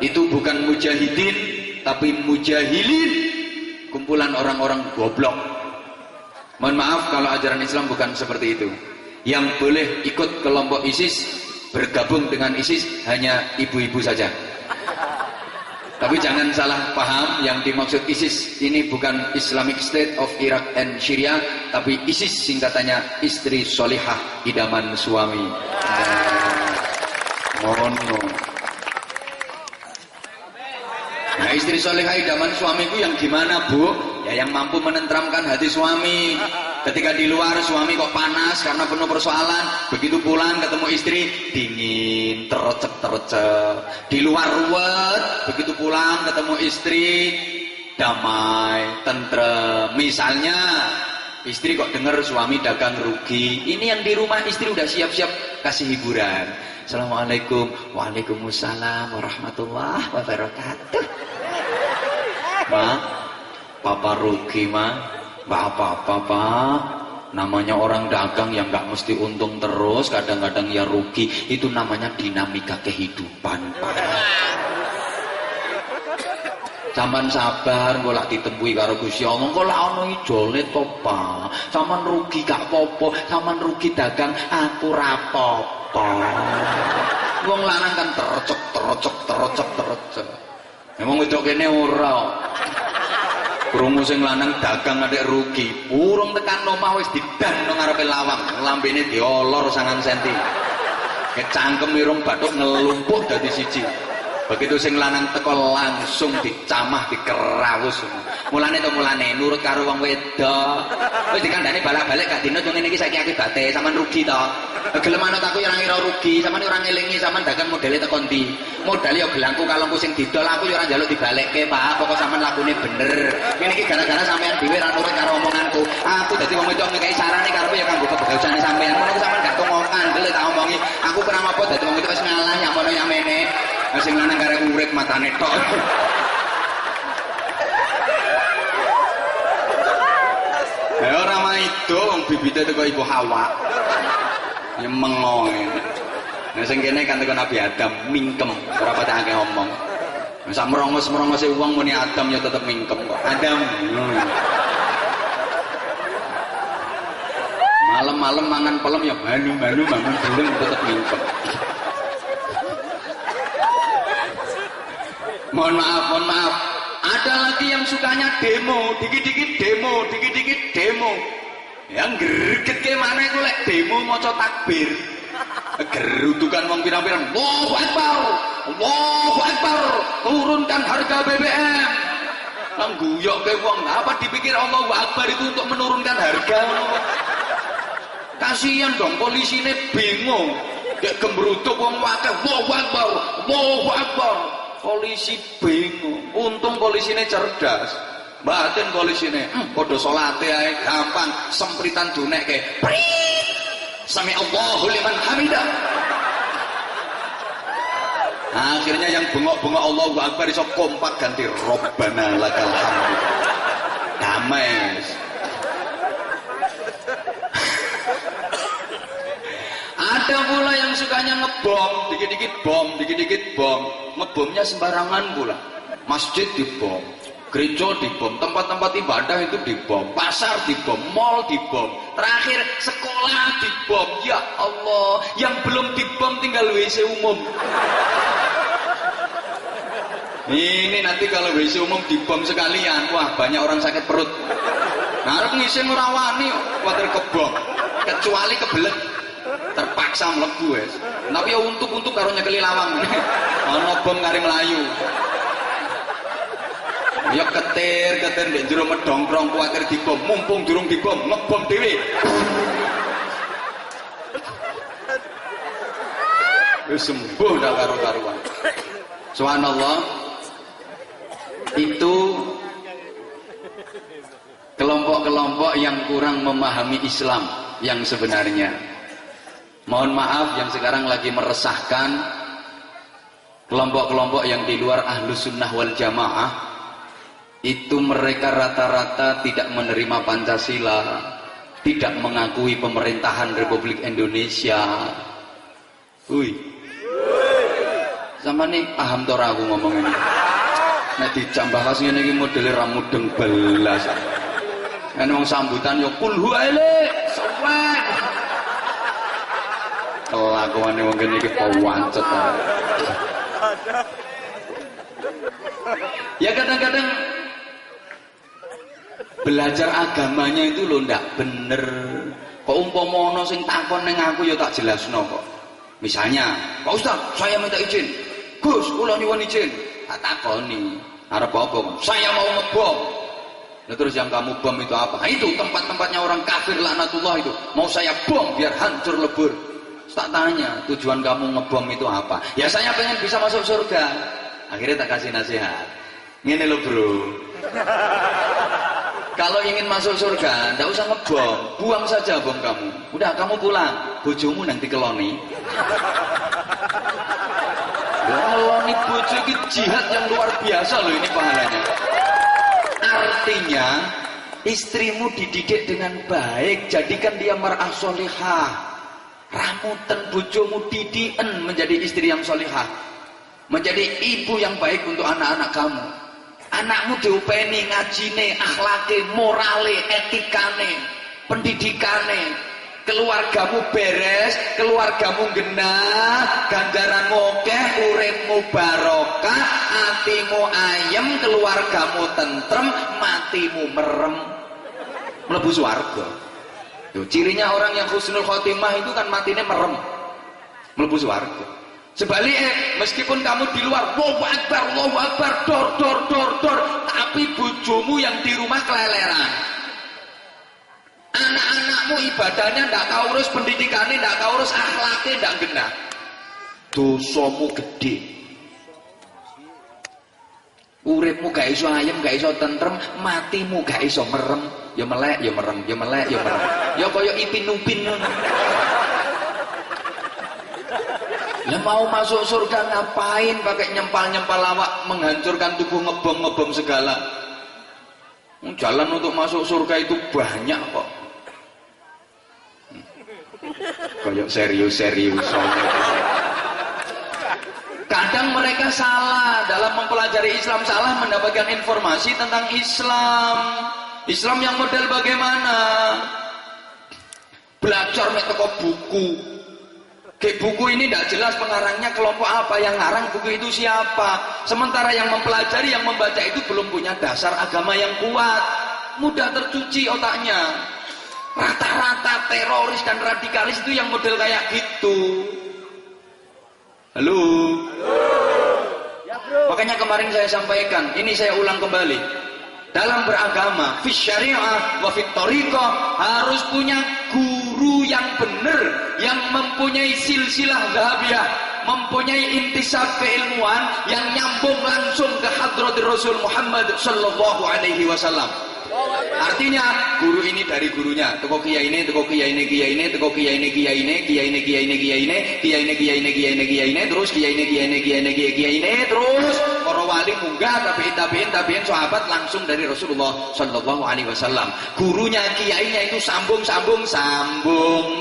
Itu bukan mujahidin tapi mujahilin. Kumpulan orang-orang goblok. Mohon maaf kalau ajaran Islam bukan seperti itu. Yang boleh ikut kelompok ISIS, bergabung dengan ISIS hanya ibu-ibu saja. Tapi jangan salah paham, yang dimaksud ISIS ini bukan Islamic State of Iraq and Syria, tapi ISIS singkatannya istri solihah idaman suami. Mohon. Nah, istri solehah idaman suamiku yang gimana, Bu? Ya yang mampu menenteramkan hati suami. Ketika di luar suami kok panas karena penuh persoalan, begitu pulang ketemu istri dingin, terecek. Di luar ruwet, begitu pulang ketemu istri damai, tentrem. Misalnya istri kok dengar suami dagang rugi, ini yang di rumah istri udah siap-siap kasih hiburan. Assalamualaikum. Waalaikumsalam warahmatullahi wabarakatuh. Ma, papa rugi, ma. Nggak apa-apa, Pak. Namanya orang dagang yang nggak mesti untung terus, kadang-kadang ya rugi. Itu namanya dinamika kehidupan, Pak. Sampeyan sabar, engko lak ditembui karo Gusti Allah, engko lak ana ijole to, Pak. Sampeyan rugi gak apa-apa, sampeyan rugi dagang, aku ra apa-apa. Wong lanang kan terocok. Emang wedok kene ora. Krungu sing lanang dagang adek rugi, urung tekan omah wis didang nang ngarepe lawang, lambene diolor 9 cm. Kecangkem irung bathuk ngelumpuh dadi siji. Begitu sing lanang teko langsung dicamah, dikerawus. Mulane nurut karo wong wedok. Wis dikandani balak-balik gak dinut wong ngene iki saiki akibate, sampean rugi to. Gelem anut aku ya ora ngira rugi, sampean ora ngelingi sampean dagang modele teko ndi. Modal ya gelangku kalungku sing didol aku ya ora njaluk dibalekke, Pak. Pokok sampean lakune bener. Ngene iki gara-gara sampean dhewe ora nurut karo omonganku. Aku dadi wong wedok ngekeki sarane karepe ya kanggo kebegausane sampean. Ngono sampean gak tomongan, dele tak omongi. Aku pernah apa dadi wong wedok wis ngalah ya mono ya mene. Sing lanang karek urip matane tok. Ya ora mah itu wong bibite teko Ibu Hawa. Ya mengong. Nah sing kene kan teko Nabi Adam mingkem, ora patek akeh omong. Sak merongos-merongose wong muni Adam ya tetep mingkem kok. Adam. Malam-malam mangan pelem ya banu-banu mangan belum tetep mingkem. Mohon maaf. Ada lagi yang sukanya demo, dikit-dikit demo. Yang greget ke mana itu lek demo maca takbir. Gerudukan wong pirang-pirang. Allahu Akbar. Turunkan harga BBM. Nang guyok ke wong, apa dipikir Allahu Akbar itu untuk menurunkan harga? Kasihan dong polisine bingung. Dek gembruduk wong wakil. Allahu Akbar. Polisi bingung. Untung polisine cerdas. Batin polisine, padha salate ae gampang, sempritan dunekke. Prit. Sami Allahu liman hamidah. Akhirnya yang bengok-bengok Allahu Akbar iso kompak ganti Rabbana lakal hamd. Damai. Ada sukanya ngebom, dikit-dikit bom, ngebomnya sembarangan pula. Masjid dibom, gereja dibom, tempat-tempat ibadah itu dibom, pasar dibom, mall dibom, terakhir sekolah dibom. Ya Allah, yang belum dibom tinggal WC umum. Ini nanti kalau WC umum dibom sekalian, wah banyak orang sakit perut. Ngarep ngisi ngurawani, khawatir kebom, kecuali kebelet, terpaksa mlebu wes. Tapi ya untuk karo nyekeli lawang. Ana bom kari melayu. Ya ketir ndek jero medongkrong kuwatir dibom, mumpung durung dibom ngebom dhewe. Wis sembuh dah karo-karuan. Subhanallah. Itu kelompok-kelompok yang kurang memahami Islam yang sebenarnya. Mohon maaf yang sekarang lagi meresahkan kelompok-kelompok yang di luar Ahlus Sunnah wal Jamaah. Itu mereka rata-rata tidak menerima Pancasila, tidak mengakui pemerintahan Republik Indonesia. Sama nih paham tora aku ngomong ini. Nah dicambah kasih ini modelnya ramudeng belas. Ini mau sambutan yo kulhu ele, sowan. Kelakuannya mungkin ini pewancet. Ya kadang-kadang belajar agamanya itu lo ndak bener. Kok umpama ana sing takon ning aku ya tak jelasno kok. Misalnya, Pak Ustaz, saya minta izin. Gus, kula nyuwun izin. Tak takoni. Arep apa? Saya mau ngebom. Nah, terus yang kamu bom itu apa? Nah, itu tempat-tempatnya orang kafir laknatullah itu. Mau saya bom biar hancur lebur. Tak tanya, tujuan kamu ngebom itu apa? Ya saya pengen bisa masuk surga. Akhirnya tak kasih nasihat. Ngene lho, Bro. Kalau ingin masuk surga, tidak usah ngebom, buang saja bom kamu. Udah kamu pulang, bojomu nanti keloni. Keloni bojo ini jihad yang luar biasa loh ini pahalanya. Artinya istrimu dididik dengan baik, jadikan dia mar'ah solihah. Ramutan bojomu didikan menjadi istri yang solihah, menjadi ibu yang baik untuk anak-anak kamu. Anakmu diupeni ngajine, akhlake, morale, etikane, pendidikane. Keluargamu beres, keluargamu genah, ganjaranmu akeh, uripmu barokah, atimu ayem, keluargamu tentrem, matimu merem, mlebu swarga. Tuh, cirinya orang yang husnul khotimah itu kan matinya merem, mlebu swarga. Sebaliknya, meskipun kamu di luar, Allahu Akbar, dor, tapi bojomu yang di rumah keleleran. Anak-anakmu ibadahnya tidak kau urus, pendidikannya tidak kau urus, akhlaknya tidak genah. Dosamu gede. Uripmu gak iso ayem, gak iso tentrem, matimu gak iso merem. Ya melek, ya merem, ya melek, ya merem. Ya kaya Ipin Upin. Ya mau masuk surga ngapain pakai nyempal-nyempal awak, menghancurkan tubuh, ngebom segala. Jalan untuk masuk surga itu banyak kok. Kayak serius-serius. Kadang mereka salah dalam mempelajari Islam, salah mendapatkan informasi tentang Islam. Islam yang model bagaimana? Belajar metode buku. Kayak buku ini tidak jelas pengarangnya kelompok apa, yang ngarang buku itu siapa. Sementara yang mempelajari, yang membaca itu belum punya dasar agama yang kuat, mudah tercuci otaknya. Rata-rata teroris dan radikalis itu yang model kayak gitu. Halo? Ya, bro. Makanya kemarin saya sampaikan, ini saya ulang kembali. Dalam beragama, fi syariah wa fi thariqah, harus punya guru yang benar, yang mempunyai silsilah dhahabiyah, mempunyai intisab keilmuan yang nyambung langsung ke hadratir Rasul Muhammad sallallahu alaihi wasallam. Artinya guru ini dari gurunya, teko kiai ini, teko kiai ini, kiai ini, teko kiai ini, kiai ini, kiai ini, kiai ini, kiai ini, kiai ini, kiai ini, kiai ini, kiai ini, terus kiai ini, kiai ini, kiai ini, kiai ini, terus para wali munggah, tabiin sahabat langsung dari Rasulullah sallallahu alaihi wasallam. Gurunya, kiainya itu sambung menyambung.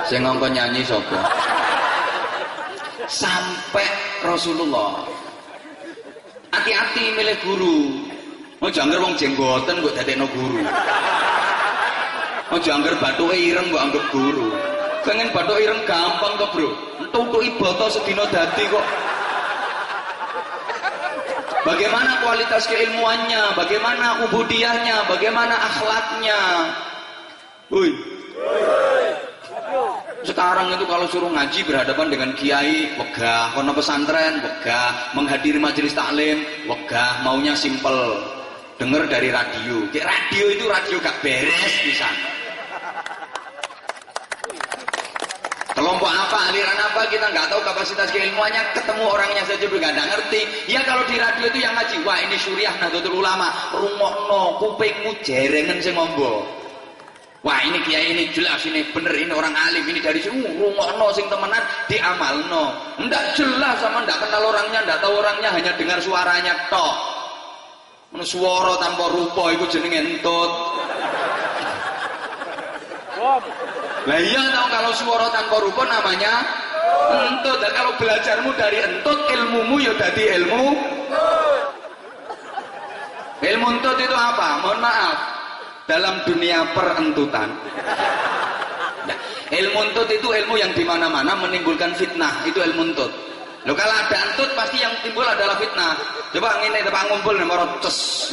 Sing ngongkon nyanyi sapa? Sampai Rasulullah. Hati-hati milih guru. Ojo angger wong jenggoten kok dadekno guru. Ojo angger bathuke ireng kok anggap guru. Pengen bathuk ireng gampang kok, Bro. Entuk-entuki boto sedina dadi kok. Bagaimana kualitas keilmuannya, bagaimana ubudiyahnya, bagaimana akhlaknya. Woi. Sekarang itu kalau suruh ngaji berhadapan dengan kiai, wegah, kono pesantren, wegah, menghadiri majelis taklim, wegah, maunya simpel. Dengar dari radio. Kayak radio itu radio gak beres pisan. Kelompok apa, aliran apa, kita nggak tahu kapasitas keilmuannya, ketemu orangnya saja juga nggak ngerti. Ya kalau di radio itu yang ngaji, wah ini Suriah Nahdlatul Ulama, rungokno, kupingmu jerengen sing ngombo. Wah ini kiai ini jelas, ini bener, ini orang alim, ini dari sini, rungokno sing temenan, diamalno. Nggak jelas sama nggak kenal orangnya, nggak tahu orangnya, hanya dengar suaranya tok. Suara tanpa rupa itu jenenge entut. Lah iya tahu kalau suara tanpa rupa namanya entut. Dan kalau belajarmu dari entut, ilmumu ya jadi ilmu. Ilmu entut itu apa? Mohon maaf. Dalam dunia perentutan. Nah, ilmu entut itu ilmu yang dimana-mana menimbulkan fitnah. Itu ilmu entut. Loh kalau ada entut pasti yang timbul adalah fitnah. Coba ngene tepak ngumpul nomor ces.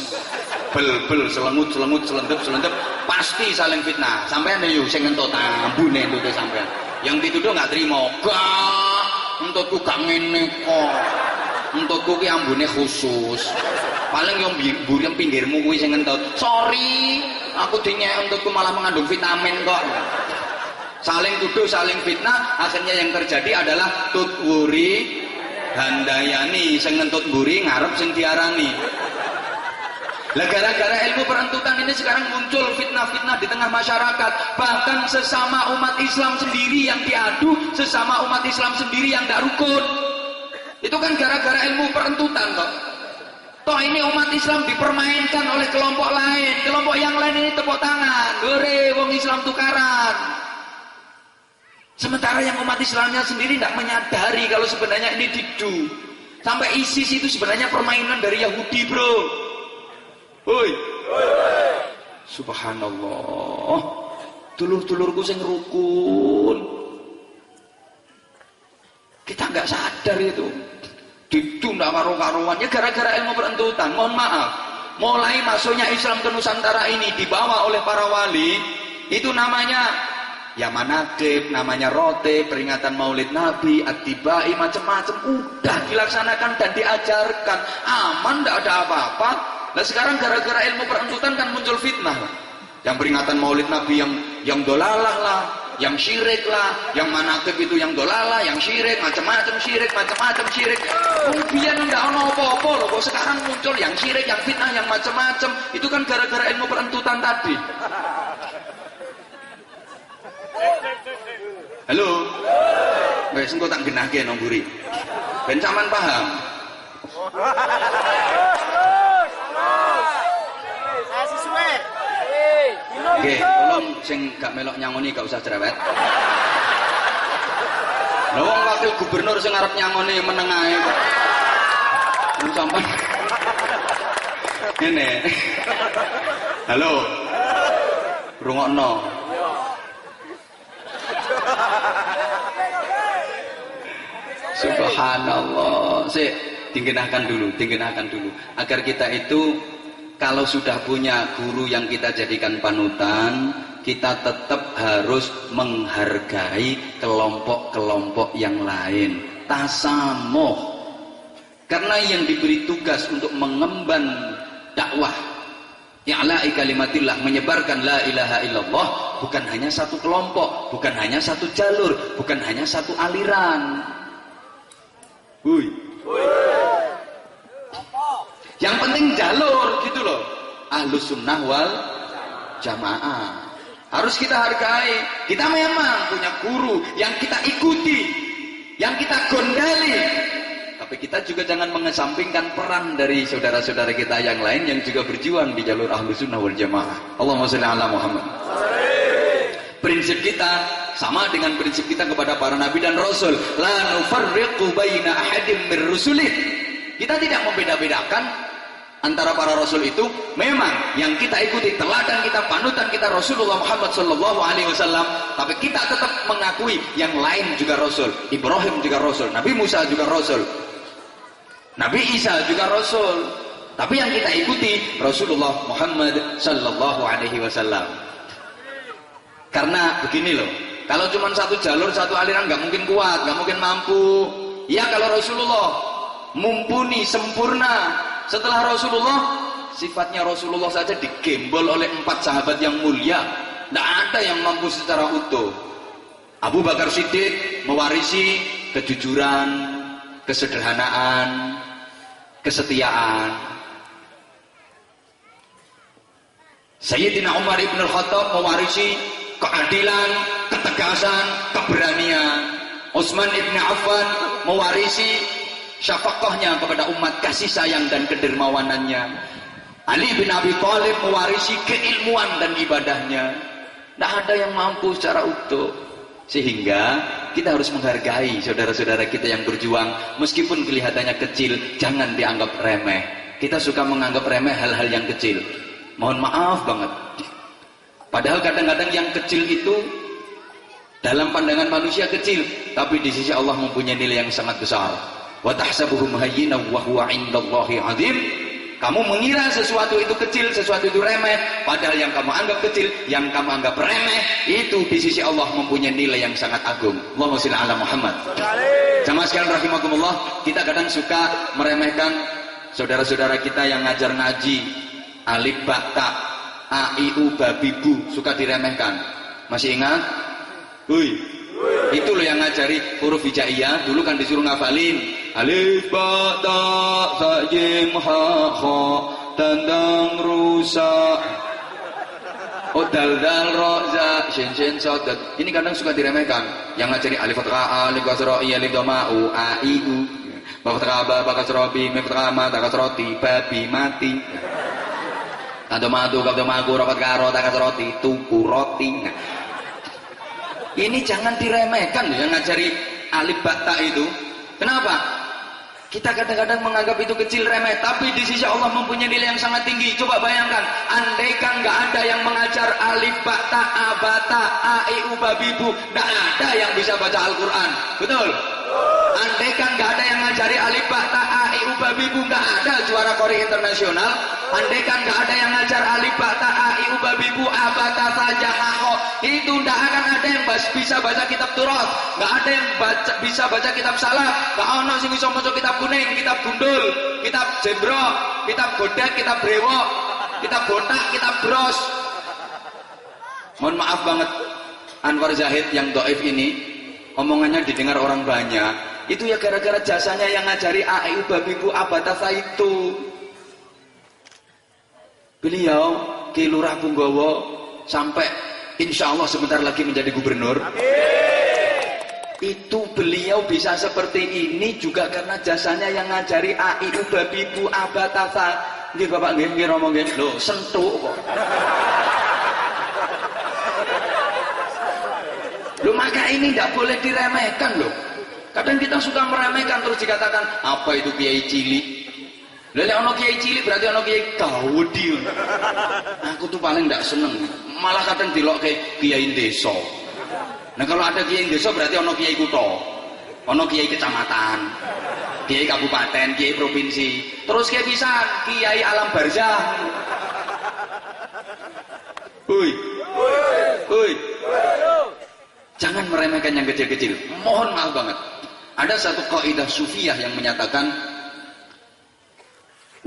Bel selengut selendep pasti saling fitnah. Sampean yo sing entut ambune entute sampean. Yang dituduh enggak terima. Gak, entutku gak ngene kok. Entutku ki ambune khusus. Paling yang burem pinggirmu kuwi sing entut. Sorry, aku dinyek entutku malah mengandung vitamin kok. Saling tuduh, saling fitnah, akhirnya yang terjadi adalah tutwuri handayani, sing ngentut mburi ngarep sing diarani. Lah gara-gara ilmu perentutan ini sekarang muncul fitnah-fitnah di tengah masyarakat, bahkan sesama umat Islam sendiri yang diadu, sesama umat Islam sendiri yang tidak rukun. Itu kan gara-gara ilmu perentutan toh. Toh ini umat Islam dipermainkan oleh kelompok lain, kelompok yang lain ini tepuk tangan, gore wong Islam tukaran. Sementara yang umat Islamnya sendiri tidak menyadari kalau sebenarnya ini didu. Sampai ISIS itu sebenarnya permainan dari Yahudi, bro. Hoi. Subhanallah. Dulur-dulurku sing rukun. Kita nggak sadar itu. Didu ndak karo-karuannya gara-gara ilmu perentutan. Mohon maaf. Mulai masuknya Islam ke Nusantara ini dibawa oleh para wali, itu namanya ya manaqib, namanya rote, peringatan maulid Nabi, at-tibai, macam-macam udah dilaksanakan dan diajarkan, aman, tidak ada apa-apa. Nah sekarang gara-gara ilmu perentutan kan muncul fitnah. Yang peringatan maulid Nabi yang dolalah lah, yang syirik lah, yang manaqib itu yang dolalah, yang syirik, macam-macam syirik, macam-macam syirik. Kemudian tidak ada apa-apa loh, kok sekarang muncul yang syirik, yang fitnah, yang macam-macam. Itu kan gara-gara ilmu perentutan tadi. Halo. Wes engko tak genahke nang mburi. Ben sampean paham. Oke, tolong sing gak melok nyangoni gak usah cerewet. Lha wong wakil gubernur sing arep nyangoni meneng ae kok. Sampai ngene. Halo. Rungokno. Subhanallah. Tinggenahkan dulu agar kita itu kalau sudah punya guru yang kita jadikan panutan, kita tetap harus menghargai kelompok-kelompok yang lain. Tasamuh. Karena yang diberi tugas untuk mengemban dakwah i'la'i kalimatillah, menyebarkan la ilaha illallah, bukan hanya satu kelompok, bukan hanya satu jalur, bukan hanya satu aliran. Yang penting jalur gitu loh. Ahlus sunnah wal jamaah harus kita hargai. Kita memang punya guru yang kita ikuti, yang kita gondali, tapi kita juga jangan mengesampingkan peran dari saudara-saudara kita yang lain yang juga berjuang di jalur Ahlus sunnah wal jamaah. Allahumma sholli ala Muhammad. Prinsip kita sama dengan prinsip kita kepada para nabi dan rasul. La nufarriqu baina ahadin mir rusulih. Kita tidak membeda-bedakan antara para rasul itu. Memang yang kita ikuti teladan kita, panutan kita Rasulullah Muhammad sallallahu alaihi wasallam, tapi kita tetap mengakui yang lain juga rasul. Ibrahim juga rasul, Nabi Musa juga rasul, Nabi Isa juga rasul. Tapi yang kita ikuti Rasulullah Muhammad sallallahu alaihi wasallam. Karena begini loh, kalau cuma satu jalur, satu aliran nggak mungkin kuat, nggak mungkin mampu. Ya kalau Rasulullah mumpuni, sempurna. Setelah Rasulullah, sifatnya Rasulullah saja digembol oleh 4 sahabat yang mulia. Tidak ada yang mampu secara utuh. Abu Bakar Siddiq mewarisi kejujuran, kesederhanaan, kesetiaan. Sayyidina Umar ibn al-Khattab mewarisi keadilan, ketegasan, keberanian. Utsman ibn Affan mewarisi syafaqahnya kepada umat, kasih sayang dan kedermawanannya. Ali bin Abi Thalib mewarisi keilmuan dan ibadahnya. Tidak ada yang mampu secara utuh. Sehingga kita harus menghargai saudara-saudara kita yang berjuang. Meskipun kelihatannya kecil, jangan dianggap remeh. Kita suka menganggap remeh hal-hal yang kecil. Mohon maaf banget. Padahal kadang-kadang yang kecil itu dalam pandangan manusia kecil, tapi di sisi Allah mempunyai nilai yang sangat besar. Wa tahsabuhum hayyinan wa huwa 'indallahi 'azim. Kamu mengira sesuatu itu kecil, sesuatu itu remeh, padahal yang kamu anggap kecil, yang kamu anggap remeh, itu di sisi Allah mempunyai nilai yang sangat agung. Allahumma shalli ala Muhammad. Jamaah sekalian rahimakumullah, kita kadang suka meremehkan saudara-saudara kita yang ngajar ngaji, alif ba ta, a i u babi bu, suka diremehkan. Masih ingat? Itu loh yang ngajari huruf hijaiyah, dulu kan disuruh ngafalin alif ba ta sa jim ha kha tandang rusa dal dal ro za shin shin so dat. Ini kadang suka diremehkan. Yang ngajari alif fathah alif kasra i alif dhamma u a i u ba fathah ba ba kasra bi mim fathah ma ta kasra ti babi mati tando madu ka magu rapat karo ta kasra ti tuku roti. Ini jangan diremehkan yang ngajari alif ba ta itu. Kenapa? Kita kadang-kadang menganggap itu kecil, remeh, tapi di sisi Allah mempunyai nilai yang sangat tinggi. Coba bayangkan, andaikan nggak ada yang mengajar alif ba ta a ba ta a i u ba bi bu, nggak ada yang bisa baca Al-Qur'an. Betul? Andaikan nggak ada yang ngajari alif ba ta a i u ba bi bu, nggak ada juara Kori internasional. Andaikan nggak ada yang ngajar alif ba ta a i u ba bi bu a ba ta saja ha kho, itu nggak akan ada yang bisa baca kitab Turat, nggak ada yang bisa baca kitab Salaf, nggak ono sing iso maca kitab kuning, kitab gundul, kitab jembro, kitab godek, kitab brewok, kitab botak, kitab bros. Mohon maaf banget, Anwar Zahid yang dhaif ini omongannya didengar orang banyak. Itu ya gara-gara jasanya yang ngajari A.I.U. Babibu Abatasa itu. Beliau Ki Lurah Punggawa sampai insya Allah sebentar lagi menjadi gubernur. Itu beliau bisa seperti ini juga karena jasanya yang ngajari A.I.U. Babibu Abatasa. Nggih Bapak nggih ngomong nggih. Lho, sentuk kok. Loh, maka ini tidak boleh diremehkan loh. Kadang kita suka meremehkan terus dikatakan apa itu kiai cilik. Lele ono kiai cilik berarti ono kiai gawedi. Aku tuh paling tidak seneng. Malah kadang dilok kayak kiai desa. Nah kalau ada kiai desa berarti ono kiai kutha, ono kiai kecamatan, kiai kabupaten, kiai provinsi. Terus kiai bisa kiai alam barzah. Jangan meremehkan yang kecil-kecil. Mohon maaf banget. Ada satu kaidah sufiyah yang menyatakan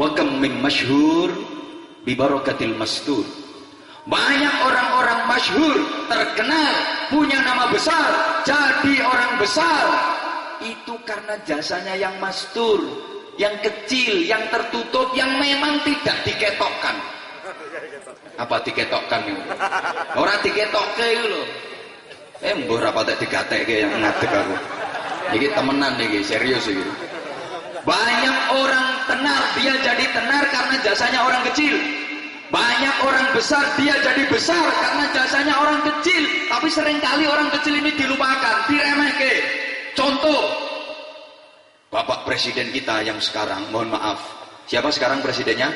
wa kam min masyhur bi barakatil mastur. Banyak orang-orang masyhur, terkenal, punya nama besar, jadi orang besar. Itu karena jasanya yang mastur, yang kecil, yang tertutup, yang memang tidak diketokkan. Apa diketokkan itu? Orang diketokke itu loh. Mbah ra patek digatekke yang ngadeg aku. Iki temenan iki, serius iki. Banyak orang tenar, dia jadi tenar karena jasanya orang kecil. Banyak orang besar dia jadi besar karena jasanya orang kecil, tapi seringkali orang kecil ini dilupakan, diremehke. Contoh, Bapak Presiden kita yang sekarang, mohon maaf, siapa sekarang presidennya?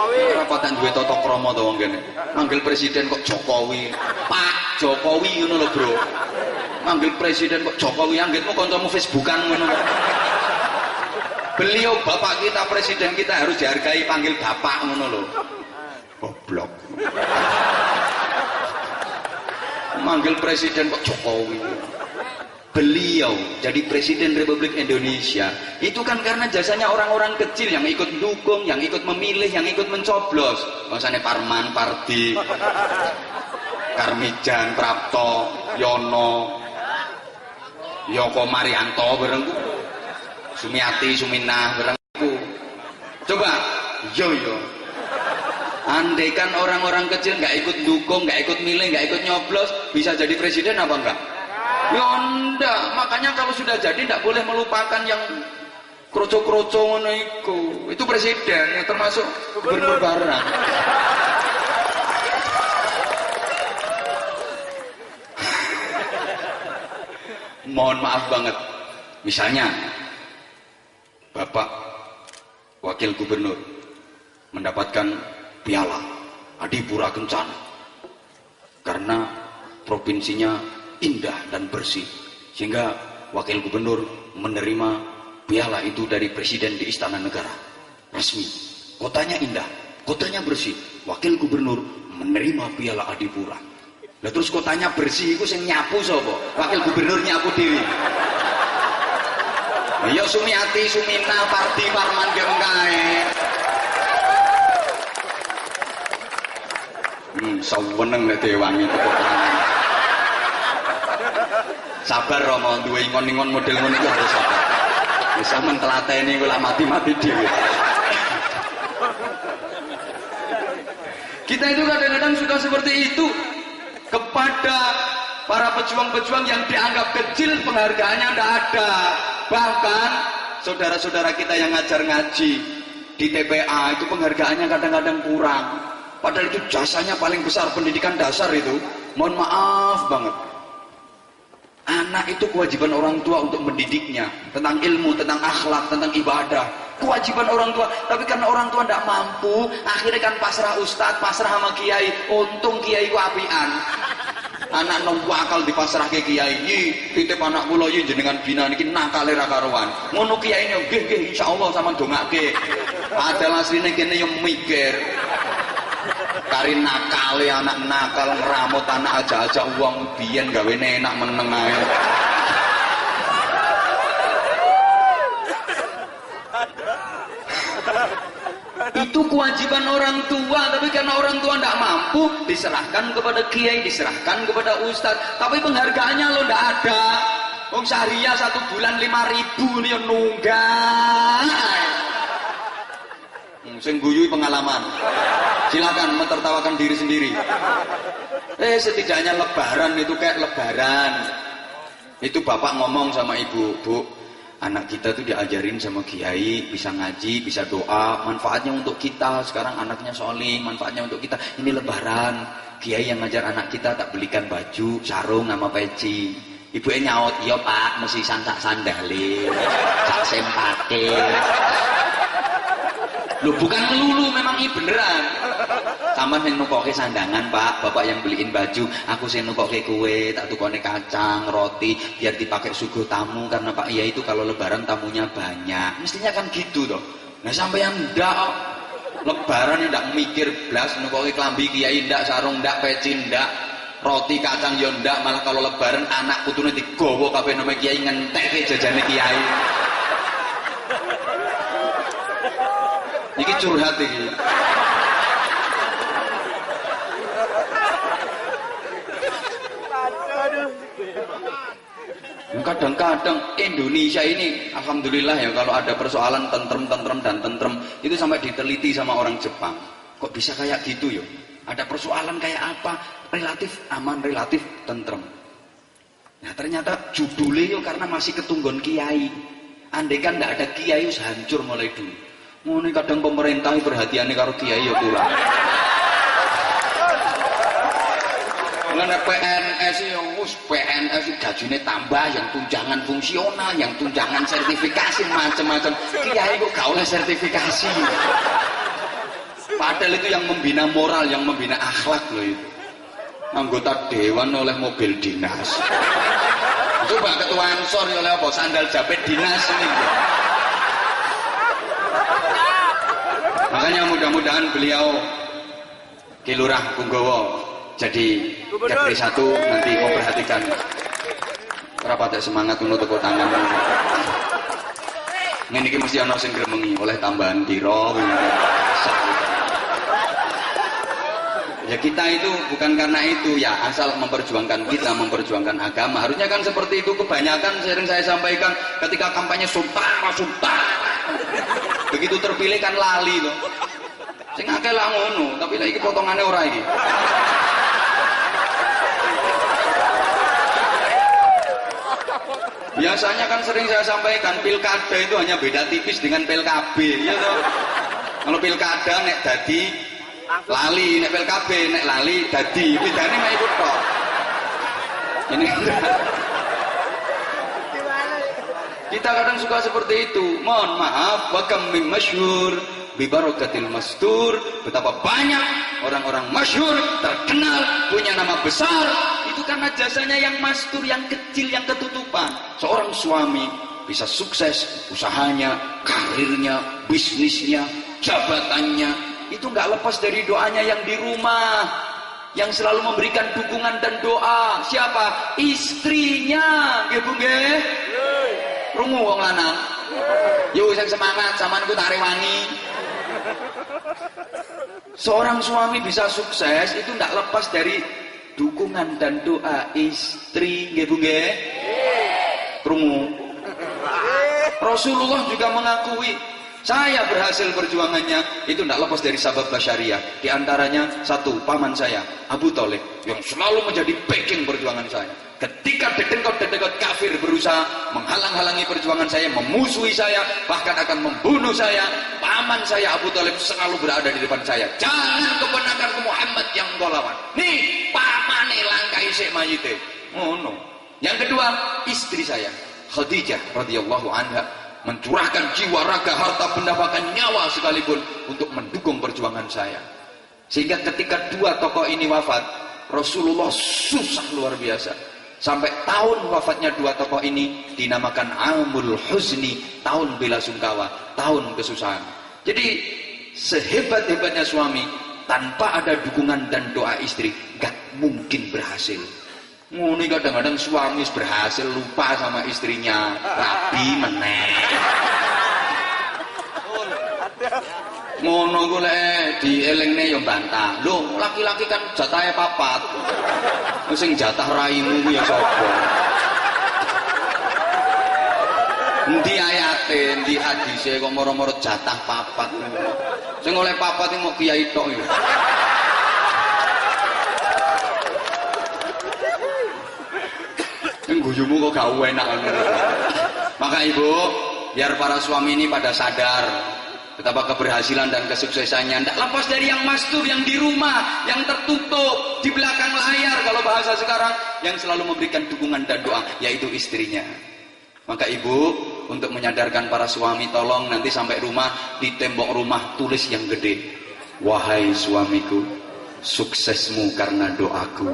Rapatan duwe tata krama to wong kene. Manggil presiden kok Jokowi. Pak Jokowi ngono lho, Bro. Manggil presiden kok Jokowi, anggitmu kancamu Facebookan ngono. Beliau bapak kita, presiden kita harus dihargai, panggil bapak ngono lho. Goblok. Manggil presiden kok Jokowi. Beliau jadi presiden Republik Indonesia itu kan karena jasanya orang-orang kecil yang ikut dukung, yang ikut memilih, yang ikut mencoblos. Maksudnya Parman, Pardi, Karmijan, Prapto, Yono, Yoko Marianto barengku, Sumiati, Suminah barengku. Coba, yo. Andaikan orang-orang kecil nggak ikut dukung, nggak ikut milih, nggak ikut nyoblos, bisa jadi presiden apa enggak? Ya enggak, makanya kalau sudah jadi enggak boleh melupakan yang kroco-kroco ngono iku. Itu presiden yang termasuk gubernur barang. Mohon maaf banget. Misalnya Bapak Wakil Gubernur mendapatkan piala Adipura Kencana karena provinsinya indah dan bersih, sehingga wakil gubernur menerima piala itu dari presiden di Istana Negara resmi. Kotanya indah, kotanya bersih, wakil gubernur menerima piala Adipura. Lah terus kotanya bersih, itu sing nyapu sapa? Wakil gubernur nyapu dewi. Ya Sumiati, Sumina, Parti, Parman kae. Saweneng nek dewangi kepokokan. Sabar Romo, duwe ingon-ingon model ngono iki harus sabar. Bisa mentelateni kula mati-mati dhewe. Kita itu kadang-kadang sudah seperti itu kepada para pejuang-pejuang yang dianggap kecil, penghargaannya tidak ada. Bahkan saudara-saudara kita yang ngajar ngaji di TPA itu penghargaannya kadang-kadang kurang. Padahal itu jasanya paling besar, pendidikan dasar itu. Mohon maaf banget. Anak itu kewajiban orang tua untuk mendidiknya tentang ilmu, tentang akhlak, tentang ibadah. Kewajiban orang tua. Tapi karena orang tua tidak mampu, akhirnya kan pasrah ustad, pasrah sama kiai. Untung kiai ku apian. Anak nunggu akal dipasrah ke kiai. Yi, titip anak kula yi jenengan bina niki nakale ra karuan. Ngono kiai ne nggih insyaallah sama dongake. Padahal asline kene yo mikir. Kari nakale anak nakal ngeramut anak aja uang biyen gawe enak meneng ae. Itu kewajiban orang tua, tapi karena orang tua tidak mampu, diserahkan kepada kiai, diserahkan kepada ustadz. Tapi penghargaannya lo tidak ada. Wong syariah 1 bulan 5.000 nih nunggak. Sing guyui pengalaman. Silakan mentertawakan diri sendiri. Setidaknya lebaran itu kayak lebaran. Itu bapak ngomong sama ibu, Bu, anak kita tuh diajarin sama kiai, bisa ngaji, bisa doa, manfaatnya untuk kita. Sekarang anaknya soleh, manfaatnya untuk kita. Ini lebaran, kiai yang ngajar anak kita tak belikan baju, sarung sama peci. Ibunya nyaut, iya pak, mesti santak sandale, sak sempate. Loh bukan melulu, memang ini beneran. Sama yang nukoke sandangan pak, bapak yang beliin baju, aku yang nukoke kue, tak tukone kacang, roti, biar dipakai suguh tamu. Karena pak iya itu kalau lebaran tamunya banyak, mestinya kan gitu toh. Nah sampai yang ndak lebaran ndak mikir blas, nukoke klambi kiai ndak, sarung ndak, peci ndak, roti kacang yo ndak. Malah kalau lebaran anak putune digowo kabeh nang kiai ngentekke jajane kiai. Iki curhat iki. Kadang-kadang Indonesia ini alhamdulillah ya, kalau ada persoalan tentrem itu sampai diteliti sama orang Jepang. Kok bisa kayak gitu ya? Ada persoalan kayak apa? Relatif aman, relatif tentrem. Nah ternyata judulnya yo karena masih ketunggon kiai. Andai kan tidak ada kiai hancur mulai dulu. Ngono kadang pemerintah perhatiannya karo kiai ya kurang. Ngene PNS yo wis PNS gajine tambah, yang tunjangan fungsional, yang tunjangan sertifikasi macam-macam. Kiai kok gak oleh sertifikasi. Padahal itu yang membina moral, yang membina akhlak loh itu. Anggota dewan oleh mobil dinas. Coba ketua ansor oleh apa? Sandal jepit dinas ini. Makanya mudah-mudahan beliau Ki Lurah Punggawa jadi Kepri 1 nanti memperhatikan rapat semangat untuk tepuk tangan. Ini mesti ana sing gremengi oleh tambahan diro. Ya kita itu bukan karena itu ya, asal memperjuangkan kita, memperjuangkan agama. Harusnya kan seperti itu. Kebanyakan sering saya sampaikan ketika kampanye sultan. Begitu terpilih kan lali loh. Sing akeh lah ngono, tapi lagi potongannya ora iki. Biasanya kan sering saya sampaikan pilkada itu hanya beda tipis dengan PLKB, ya toh. Kalau pilkada nek dadi lali, nek PLKB nek lali dadi, bedane mek ikut tok. Ini kita kadang suka seperti itu. Mohon maaf, wa kam min masyhur bi barakatil mastur. Betapa banyak orang-orang masyhur, terkenal, punya nama besar, itu karena jasanya yang mastur, yang kecil, yang ketutupan. Seorang suami bisa sukses usahanya, karirnya, bisnisnya, jabatannya, itu nggak lepas dari doanya yang di rumah, yang selalu memberikan dukungan dan doa. Siapa? Istrinya, nggih Bu nggih. Rungu wong lanang. Yo sing semangat sampean ku tak rewangi. Seorang suami bisa sukses itu tidak lepas dari dukungan dan doa istri, nggih Bu nggih. Krungu. Rasulullah juga mengakui, saya berhasil perjuangannya itu tidak lepas dari sabab basyariah. Di antaranya satu, paman saya Abu Thalib yang selalu menjadi backing perjuangan saya. Ketika dedengkot kafir berusaha menghalang-halangi perjuangan saya, memusuhi saya, bahkan akan membunuh saya, paman saya Abu Thalib selalu berada di depan saya. Jangan kebenakan ke Muhammad yang kau lawan. Nih, pamane langkai sik mayite. Oh no. Yang kedua, istri saya Khadijah radhiyallahu anha mencurahkan jiwa, raga, harta, benda, bahkan nyawa sekalipun untuk mendukung perjuangan saya. Sehingga ketika dua tokoh ini wafat, Rasulullah susah luar biasa. Sampai tahun wafatnya dua tokoh ini dinamakan Amul Huzni, tahun bela sungkawa, tahun kesusahan. Jadi sehebat-hebatnya suami, tanpa ada dukungan dan doa istri, gak mungkin berhasil. Ngene kadang-kadang suami berhasil lupa sama istrinya, rabi meneh. Ngono ku lek dielingne yo bantah. Lho, laki-laki kan jatahe papat. Sing jatah raimu ku ya sapa? Endi ayate, endi hadise kok moro-moro jatah papat. Sing oleh papat iki mau kiai tok ya. Guyumu kok gak enak. Maka ibu, biar para suami ini pada sadar betapa keberhasilan dan kesuksesannya tidak lepas dari yang mastur, yang di rumah, yang tertutup, di belakang layar kalau bahasa sekarang, yang selalu memberikan dukungan dan doa, yaitu istrinya. Maka ibu, untuk menyadarkan para suami, tolong nanti sampai rumah, di tembok rumah tulis yang gede, wahai suamiku, suksesmu karena doaku.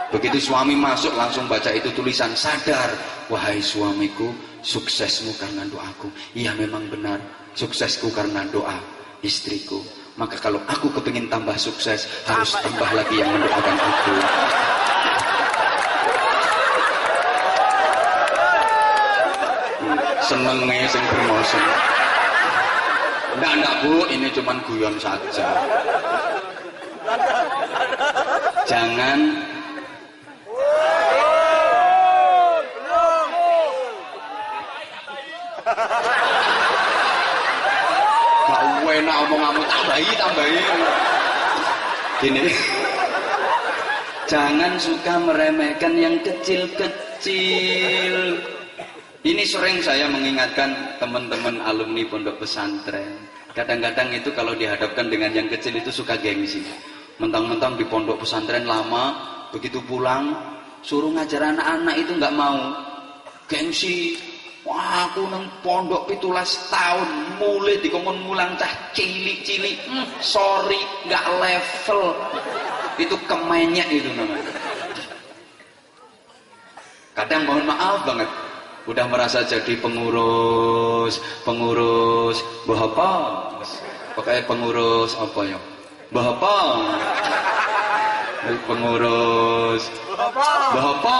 Begitu suami masuk langsung baca itu tulisan, sadar, wahai suamiku, suksesmu karena doaku. Iya memang benar, suksesku karena doa istriku. Maka kalau aku kepingin tambah sukses, harus tambah lagi yang mendoakan aku. Senengnya sing promosi. Enggak Bu, ini cuman guyon saja. Jangan gak enak omong-omong, tambahi. Gini, jangan suka meremehkan yang kecil-kecil. Ini sering saya mengingatkan teman-teman alumni pondok pesantren. Kadang-kadang itu kalau dihadapkan dengan yang kecil itu suka gengsi. Mentang-mentang di pondok pesantren lama, begitu pulang suruh ngajar anak-anak itu nggak mau. Gengsi. Wah, aku nang pondok 17 tahun mulai dikongkon mulang cah cilik-cilik. Sorry, nggak level. Itu kemenyek itu namanya. Kadang mohon maaf banget, udah merasa jadi pengurus apa? Pokoknya pengurus apa ya? Apa? Pengurus apa?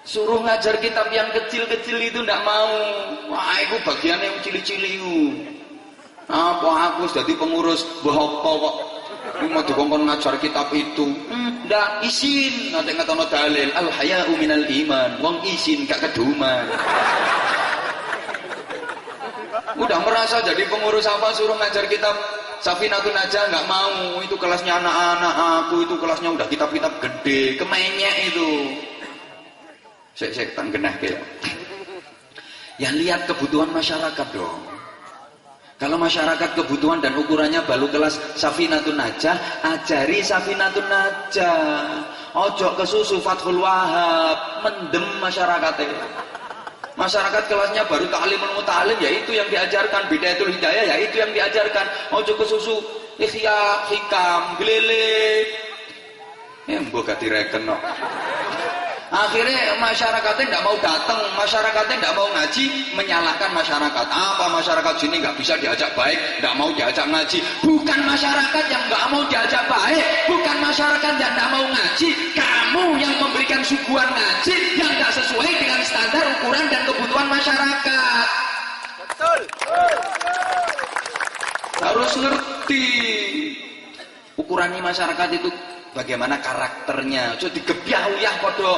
Suruh ngajar kitab yang kecil-kecil itu ndak mau. Wah, itu bagiannya yang cilik-cilik itu. Apa aku jadi pengurus apa kok? Ini mau dikongkon ngajar kitab itu. Ndak izin, nanti ngatono dalil al haya'u minal iman. Wong izin gak keduman. Udah merasa jadi pengurus apa suruh ngajar kitab Safinatun Najah nggak mau. Itu kelasnya anak-anak aku, itu kelasnya udah kitab-kitab gede, kemenyek itu. Saya tak genah kayak. Ya lihat kebutuhan masyarakat dong. Kalau masyarakat kebutuhan dan ukurannya baru kelas Safinatun Najah, ajari Safinatun Najah. Ojo kesusu Fathul Wahab, mendem masyarakatnya. Masyarakat kelasnya baru ta'limul muta'alim, ya itu yang diajarkan. Bidayatul Hidayah, ya itu yang diajarkan. Ojo kesusu Ikhya, Hikam, Gelele. Ya mbok gak direken no. Akhirnya masyarakatnya tidak mau datang, masyarakatnya tidak mau ngaji, menyalahkan masyarakat. Apa masyarakat sini nggak bisa diajak baik, tidak mau diajak ngaji? Bukan masyarakat yang nggak mau diajak baik, bukan masyarakat yang tidak mau ngaji. Kamu yang memberikan suguhan ngaji yang tidak sesuai dengan standar ukuran dan kebutuhan masyarakat. Betul. Harus ngerti ukurannya masyarakat itu. Bagaimana karakternya? Jadi digebyah-uyah padha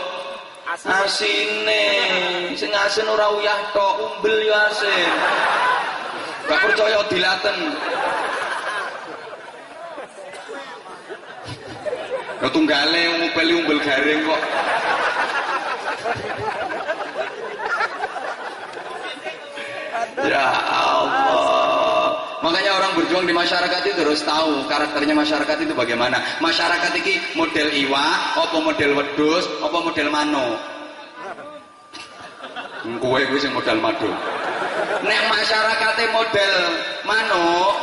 asine. Sing asin ora uyah tok, umbel yo asin. Gak percaya dilaten. Ya tunggale umbel garing kok. Ya Allah. Makanya orang berjuang di masyarakat itu harus tahu karakternya masyarakat itu bagaimana. Masyarakat ini model iwa, apa model wedhus, apa model mano. Kowe kuwi sing model mado. Nek masyarakatnya model mano,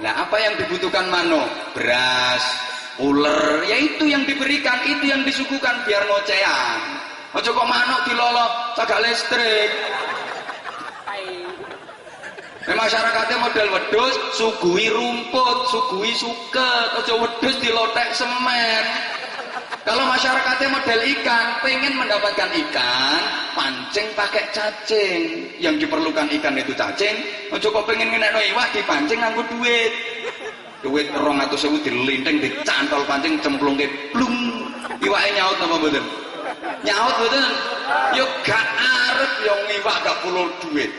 nah apa yang dibutuhkan mano? Beras, uler, ya itu yang diberikan, itu yang disuguhkan biar ngocehan. Ojo kok manuk dilolo cagak listrik. Masyarakatnya model wedhus, suguhi rumput, suguhi suket, aja wedhus dilotek semen. Kalau masyarakatnya model ikan, pengen mendapatkan ikan, pancing pakai cacing. Yang diperlukan ikan itu cacing, aja kok pengen ngenekno iwak dipancing nganggo duit. Duit 200.000 dilinteng dicantol pancing cemplungke plung. Iwake nyaut apa mboten? Nyaut mboten? Yo gak arep yo iwak gak perlu duit.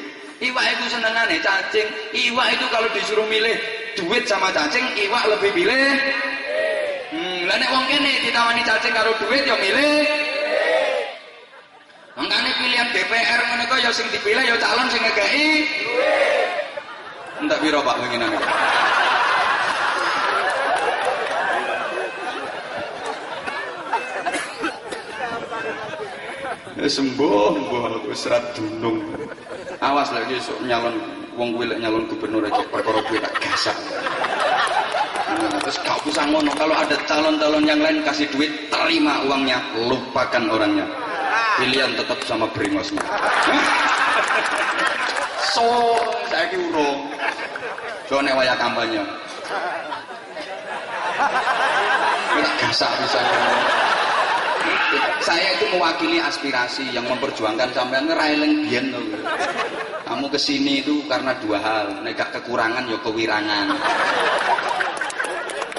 Iwak itu senengane cacing. Iwak itu kalau disuruh milih duit sama cacing, iwak lebih pilih. Lah nek wong kene ditawani cacing karo duit ya milih. Mangkane pilihan DPR ngene kok ya sing dipilih ya calon sing ngekeki duit. Entek piro Pak winginane? Sembuh wis ra dunung. Awas lagi esuk nyalon wong kuwi lek nyalon gubernur aja perkara duit tak gasak. Terus gak usah ngono, kalau ada calon-calon yang lain kasih duit, terima uangnya, lupakan orangnya. Pilihan tetap sama brengosnya. So, saya ki urung. So nek waya kampanye. Tak gasak bisa. Saya itu mewakili aspirasi yang memperjuangkan sampean ngereleng biyen lho. Kamu kesini itu karena dua hal, nek gak kekurangan ya kewirangan.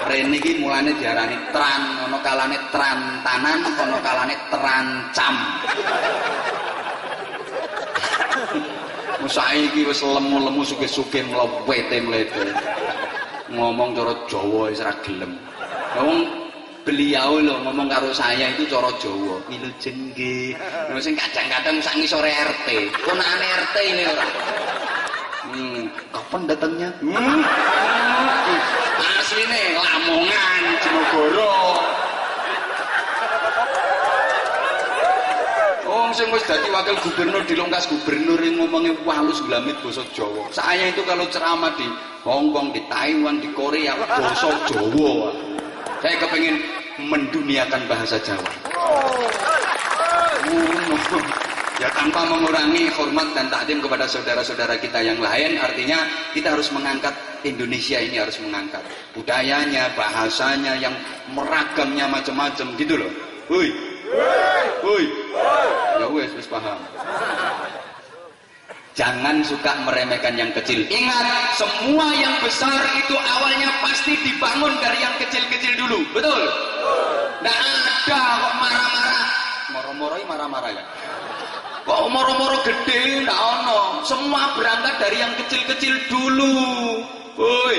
Rene iki mulane diarani tran, ono kalane trantanan, ono kalane terancam. Saiki wis lemu-lemu sugih-sugih mlewete-mlete. Ngomong cara Jawa wis ra gelem. Wong Beliau loh ngomong karo saya itu cara Jawa. Wilujeng nggih. Lho sing kadang-kadang sak ngisore RT. Ponakane RT ini ora. Kapan datangnya? Asline Lamongan, Jenogoro. Sing wis dadi wakil gubernur di Longkas gubernur yang ngomongnya halus glamit basa Jawa. Saya itu kalau ceramah di Hong Kong, di Taiwan, di Korea basa Jawa. Saya kepengen menduniakan bahasa Jawa. Ya tanpa mengurangi hormat dan takdim kepada saudara-saudara kita yang lain, artinya kita harus mengangkat Indonesia ini, harus mengangkat budayanya, bahasanya yang meragamnya macam-macam gitu loh. Woi. Ya wes paham. Jangan suka meremehkan yang kecil. Ingat, semua yang besar itu awalnya pasti dibangun dari yang kecil-kecil dulu. Betul? Nggak ada kok marah-marah. Moro-moro marah-marah ya. Kok moro-moro gede, nggak ono. Semua berangkat dari yang kecil-kecil dulu. Woi.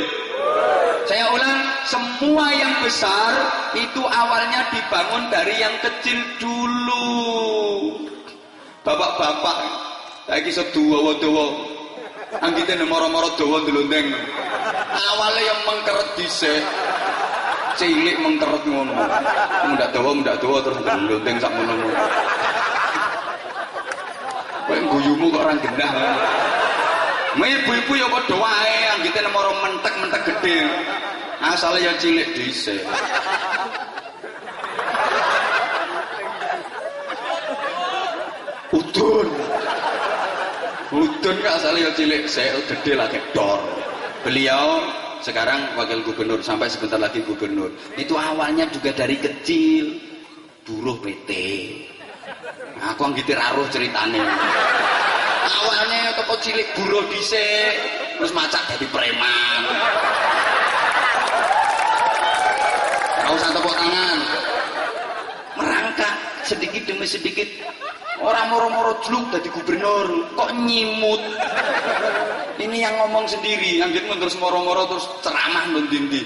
Saya ulang, semua yang besar itu awalnya dibangun dari yang kecil dulu. Bapak-bapak, saya kisah dawa-dawa. Anggitnya moro-moro dawa ndelondeng. Awalnya yang mengkeret dhisik. Cilik mengkeret ngono. Mundak dawa terus ndelondeng sak mono. Kowe guyumu kok ora genah. Ibu-ibu ya padha wae, anggitene moro mentek-mentek gede. Asale ya cilik dhisik. Udun kak asale ya cilik, saya gede lagi dor. Beliau sekarang wakil gubernur, sampai sebentar lagi gubernur. Itu awalnya juga dari kecil, buruh PT. Aku anggitir aruh ceritane. Awalnya toko cilik buruh dhisik, terus macak jadi preman. Ora usah tepuk tangan. Merangkak sedikit demi sedikit. Orang moro-moro jeluk jadi gubernur, kok nyimut. Ini yang ngomong sendiri, yang gitu terus moro-moro terus ceramah mendindi.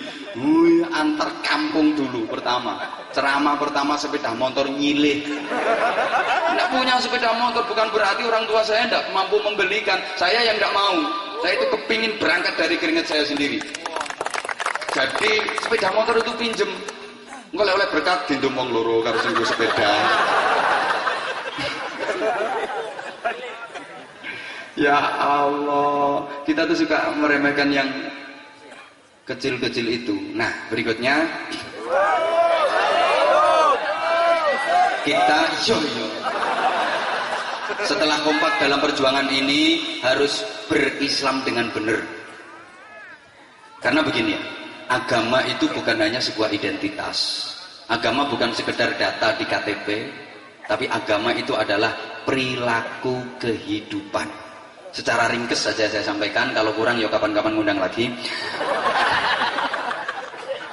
Antar kampung dulu pertama. Ceramah pertama sepeda motor nyilih. Tidak punya sepeda motor bukan berarti orang tua saya tidak mampu membelikan. Saya yang tidak mau. Saya itu kepingin berangkat dari keringat saya sendiri. Jadi sepeda motor itu pinjem. Oleh berkat gendong loro karo sing sepeda. Ya Allah, kita tuh suka meremehkan yang kecil-kecil itu. Nah, berikutnya kita setelah kompak dalam perjuangan ini harus berislam dengan benar. Karena begini ya, agama itu bukan hanya sebuah identitas. Agama bukan sekedar data di KTP, tapi agama itu adalah perilaku kehidupan. Secara ringkes saja saya sampaikan, kalau kurang ya kapan-kapan ngundang lagi.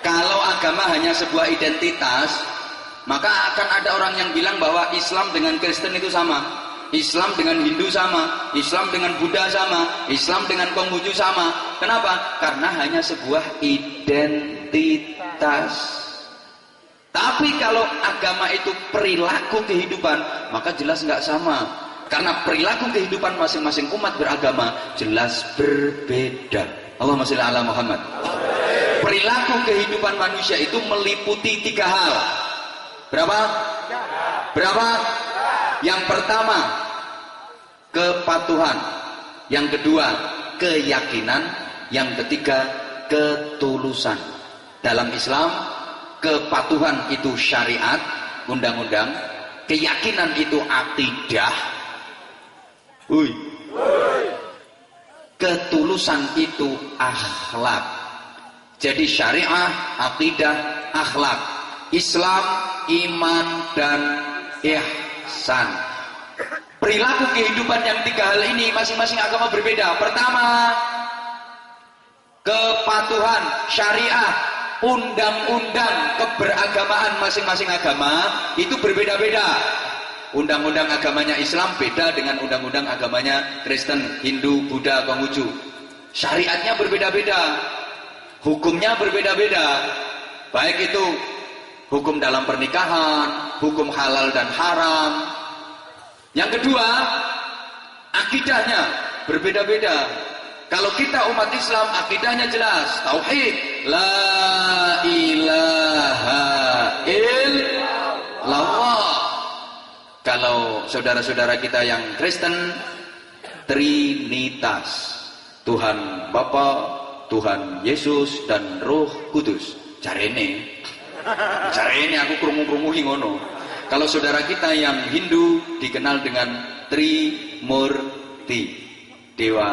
Kalau agama hanya sebuah identitas, maka akan ada orang yang bilang bahwa Islam dengan Kristen itu sama, Islam dengan Hindu sama, Islam dengan Buddha sama, Islam dengan Konghucu sama. Kenapa? Karena hanya sebuah identitas. Tapi kalau agama itu perilaku kehidupan, maka jelas nggak sama. Karena perilaku kehidupan masing-masing umat beragama jelas berbeda. Allahumma sholli ala Muhammad. Perilaku kehidupan manusia itu meliputi 3 hal. Berapa? Yang pertama, kepatuhan. Yang kedua, keyakinan. Yang ketiga, ketulusan. Dalam Islam, kepatuhan itu syariat, undang-undang. Keyakinan itu akidah. Ketulusan itu akhlak. Jadi syariah, akidah, akhlak. Islam, iman, dan ihsan. Perilaku kehidupan yang 3 hal ini masing-masing agama berbeda. Pertama, kepatuhan, syariah, undang-undang keberagamaan masing-masing agama itu berbeda-beda. Undang-undang agamanya Islam beda dengan undang-undang agamanya Kristen, Hindu, Buddha, Konghucu. Syariatnya berbeda-beda, hukumnya berbeda-beda. Baik itu hukum dalam pernikahan, hukum halal dan haram. Yang kedua, akidahnya berbeda-beda. Kalau kita umat Islam, akidahnya jelas, tauhid, la ilaha illallah. Kalau saudara-saudara kita yang Kristen, Trinitas, Tuhan Bapa, Tuhan Yesus dan Roh Kudus. Carene aku krungu-krungu ngono. Kalau saudara kita yang Hindu dikenal dengan Trimurti, Dewa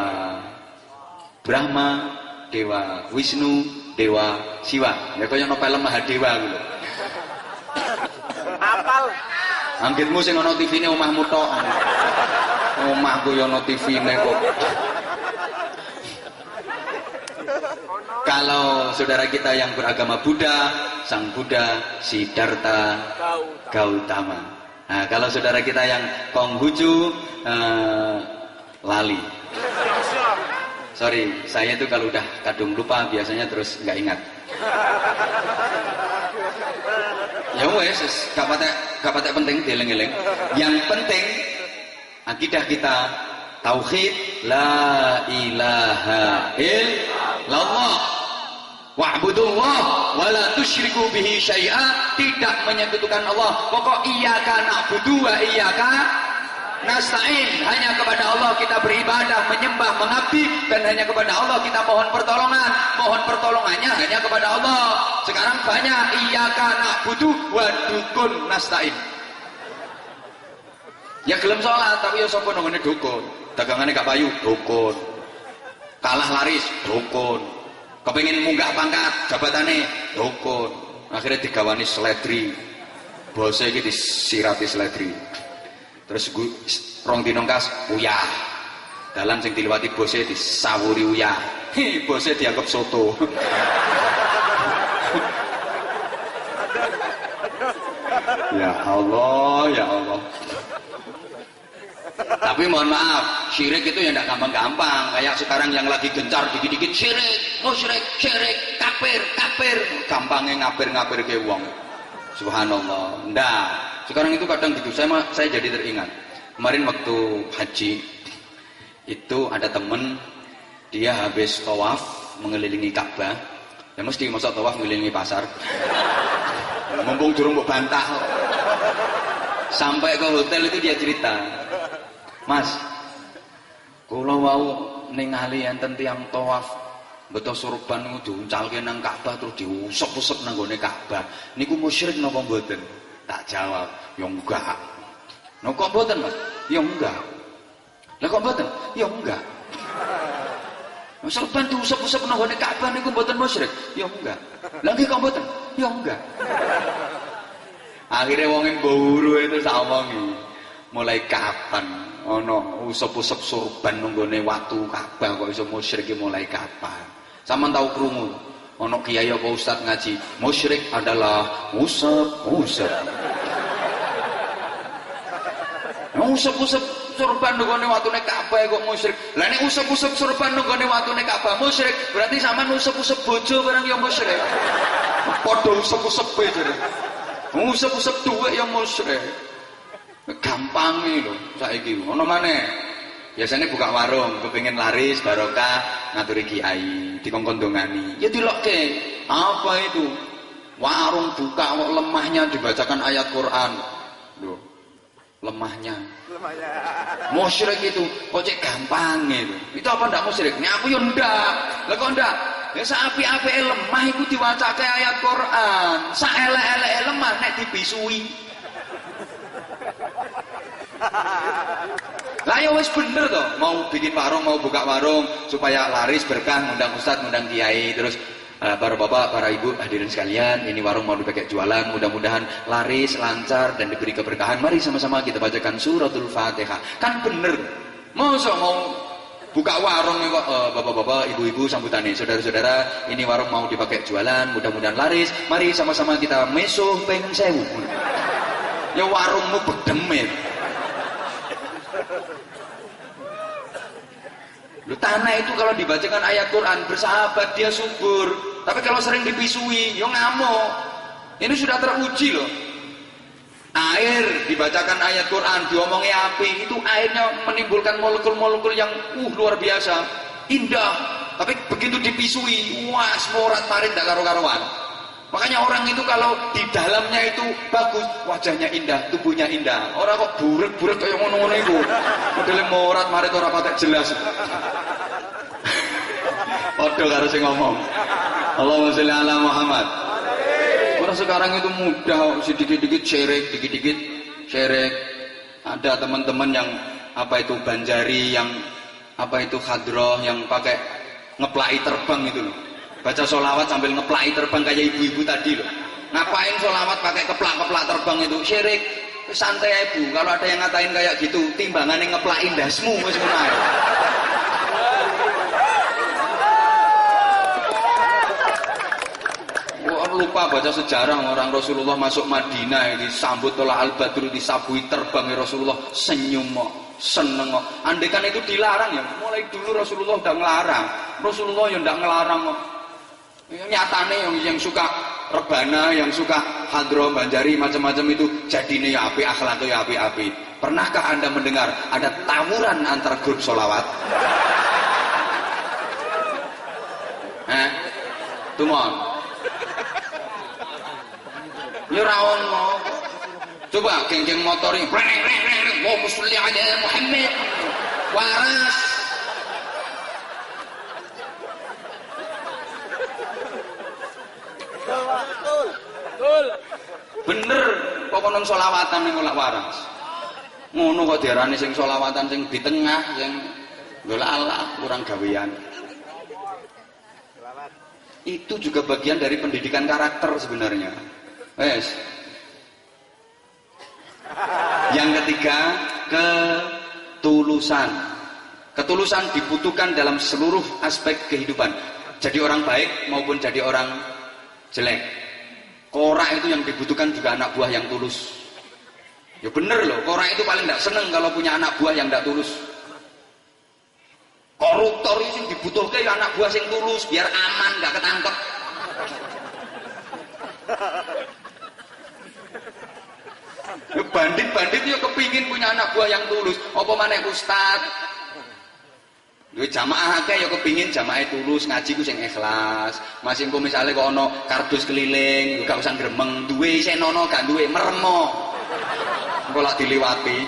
Brahma, Dewa Wisnu, Dewa Siwa. Ya kaya no film Mahadewa gitu. Apal. Anggitmu sing ana TV-ne omahmu tok. Omahku ya ana TV-ne kok. Kalau saudara kita yang beragama Buddha, Sang Buddha Siddhartha Gautama. Nah, kalau saudara kita yang Konghucu, lali. Sorry, saya itu kalau udah kadung lupa biasanya terus nggak ingat. Ya wes, gak patek penting dieling-eling. Yang penting akidah kita tauhid, la ilaha illallah. Wa'budullah wa la tusyriku bihi syai'a, tidak menyekutukan Allah. Pokok iyyaka na'budu wa iyyaka nasta'in, hanya kepada Allah kita beribadah, menyembah, mengabdi, dan hanya kepada Allah kita mohon pertolongan. Mohon pertolongannya hanya kepada Allah. Sekarang banyak iyyaka na'budu wa dukun nasta'in. Ya gelem salat tapi ya sapa nang ngene dukun. Dagangane gak payu, dukun. Kalah laris, dukun. Kepengin munggah pangkat jabatane, dukun. Akhirnya digawani sledri. Bose iki disirati sledri. Terus rong dino kas uyah. Dalan sing diliwati bose disawuri uyah. Bose dianggap soto. Ya Allah, ya Allah. Tapi mohon maaf, syirik itu ya tidak gampang-gampang. Kayak sekarang yang lagi gencar dikit-dikit syirik, musyrik, syirik, kafir, kafir. Gampangnya ngapir-ngapir ke wong. Subhanallah. Ndak. Sekarang itu kadang gitu. Saya jadi teringat. Kemarin waktu haji itu ada temen dia habis tawaf mengelilingi Ka'bah. Ya mesti masa tawaf mengelilingi pasar. Mumpung durung mbok bantah. Sampai ke hotel itu dia cerita. Mas, kula wau ningali enten tiyang tawaf beto surban niku diuncalke nang Ka'bah terus diusep-usep nang gone Ka'bah. Niku musyrik napa mboten? Tak jawab, ya enggak. Nah kok mboten, Mas? Ya enggak. Lah kok mboten? Ya enggak. Nah, surban diusep-usep nang gone Ka'bah niku mboten musyrik? Ya enggak. Lah nggih kok mboten? Ya enggak. Akhirnya wong mburu itu sak omongi. Mulai kapan ono usep-usep surban nunggone watu Ka'bah kok iso musyrik mulai kapan? Sampeyan tahu krungu ono kiai apa ustaz ngaji, musyrik adalah usep-usep. Usep-usep surban nunggone watune Ka'bah kok musyrik. Lah nek usep-usep surban nunggone watune Ka'bah musyrik, berarti sampeyan usep-usep bojo barang ya musyrik. Padha usep-usep jare. Usep-usep dhuwit ya musyrik. Gampang lho saiki ono maneh. Biasanya buka warung kepengin laris barokah ngaturi kiai dikongkon dongani. Ya dilokke. Apa itu? Warung buka kok lemahnya dibacakan ayat Quran. Loh. Lemahnya. Musyrik itu kok cek gampang itu. Itu apa ndak musyrik? Nek aku yo ndak. Lah kok ndak? Ya sapi-apike lemah iku diwacake ayat Quran. Sak elek-eleke lemah nek dibisui. Lah ya wis bener toh, mau bikin warung, mau buka warung supaya laris berkah, ngundang ustaz, ngundang kiai, terus para bapak, para ibu hadirin sekalian, ini warung mau dipakai jualan, mudah-mudahan laris, lancar dan diberi keberkahan. Mari sama-sama kita bacakan suratul Fatihah. Kan bener. Masa mau buka warung kok bapak-bapak, ibu-ibu sambutannya, saudara-saudara, ini warung mau dipakai jualan, mudah-mudahan laris. Mari sama-sama kita mesuh ping 1000. Ya warungmu bedemit. Lu tanah itu kalau dibacakan ayat Quran bersahabat dia subur, tapi kalau sering dipisui, yo ngamuk. Ini sudah teruji loh. Air, dibacakan ayat Quran, diomongi api, itu airnya menimbulkan molekul-molekul yang luar biasa, indah. Tapi begitu dipisui, wah, morat marit gak karu-karuan. Makanya orang itu kalau di dalamnya itu bagus, wajahnya indah, tubuhnya indah. Orang kok burek-burek kayak ngono-ngono itu. Modelnya morat marit orang patek jelas. Padha karo sing ngomong. Allahumma sholli ala Muhammad. Orang sekarang itu mudah, sedikit-dikit syirik, dikit-dikit syirik. Ada teman-teman yang apa itu banjari, yang apa itu khadroh, yang pakai ngeplai terbang itu loh. Baca sholawat sambil ngeplai terbang kayak ibu-ibu tadi loh. Ngapain sholawat pakai keplak-keplak terbang itu? Syirik. Santai ibu. Kalau ada yang ngatain kayak gitu, timbangannya ngeplai ndasmu wis ngono. Lupa baca sejarah orang Rasulullah masuk Madinah, disambut oleh Al-Badru, disabui terbang Rasulullah, senyum seneng. Andai kan itu dilarang ya, mulai dulu Rasulullah udah ngelarang. Rasulullah yang udah ngelarang. Nyatane yang suka rebana, yang suka hadroh, banjari, macam-macam itu jadine ya api, akhlaknya ya api-api. Pernahkah Anda mendengar ada tawuran antar grup sholawat? Tumon. Ya ora ono. Coba geng-geng motor ini, Allahumma sholli ala Muhammad. Waras. Betul. Bener kok konon selawatan ning ora waras. Ngono kok diarani sing selawatan sing di tengah yang Allah kurang gawean. Itu juga bagian dari pendidikan karakter sebenarnya. Wes. Yang ketiga, ketulusan. Ketulusan dibutuhkan dalam seluruh aspek kehidupan. Jadi orang baik maupun jadi orang jelek. Kora itu yang dibutuhkan juga anak buah yang tulus. Ya bener loh, Kora itu paling tidak seneng kalau punya anak buah yang tidak tulus. Koruptor itu yang dibutuhkan ya anak buah yang tulus, biar aman, nggak ketangkep. Bandit-bandit yo kepingin punya anak buah yang tulus. Apa maneh ustad? Yo jamaah akeh yo kepingin jamaah tulus, ngaji ku sing ikhlas. Mas engko misale kok ana kardus keliling, yo gak usah gremeng, duwe senono gak duwe meremo. Engko lak diliwati.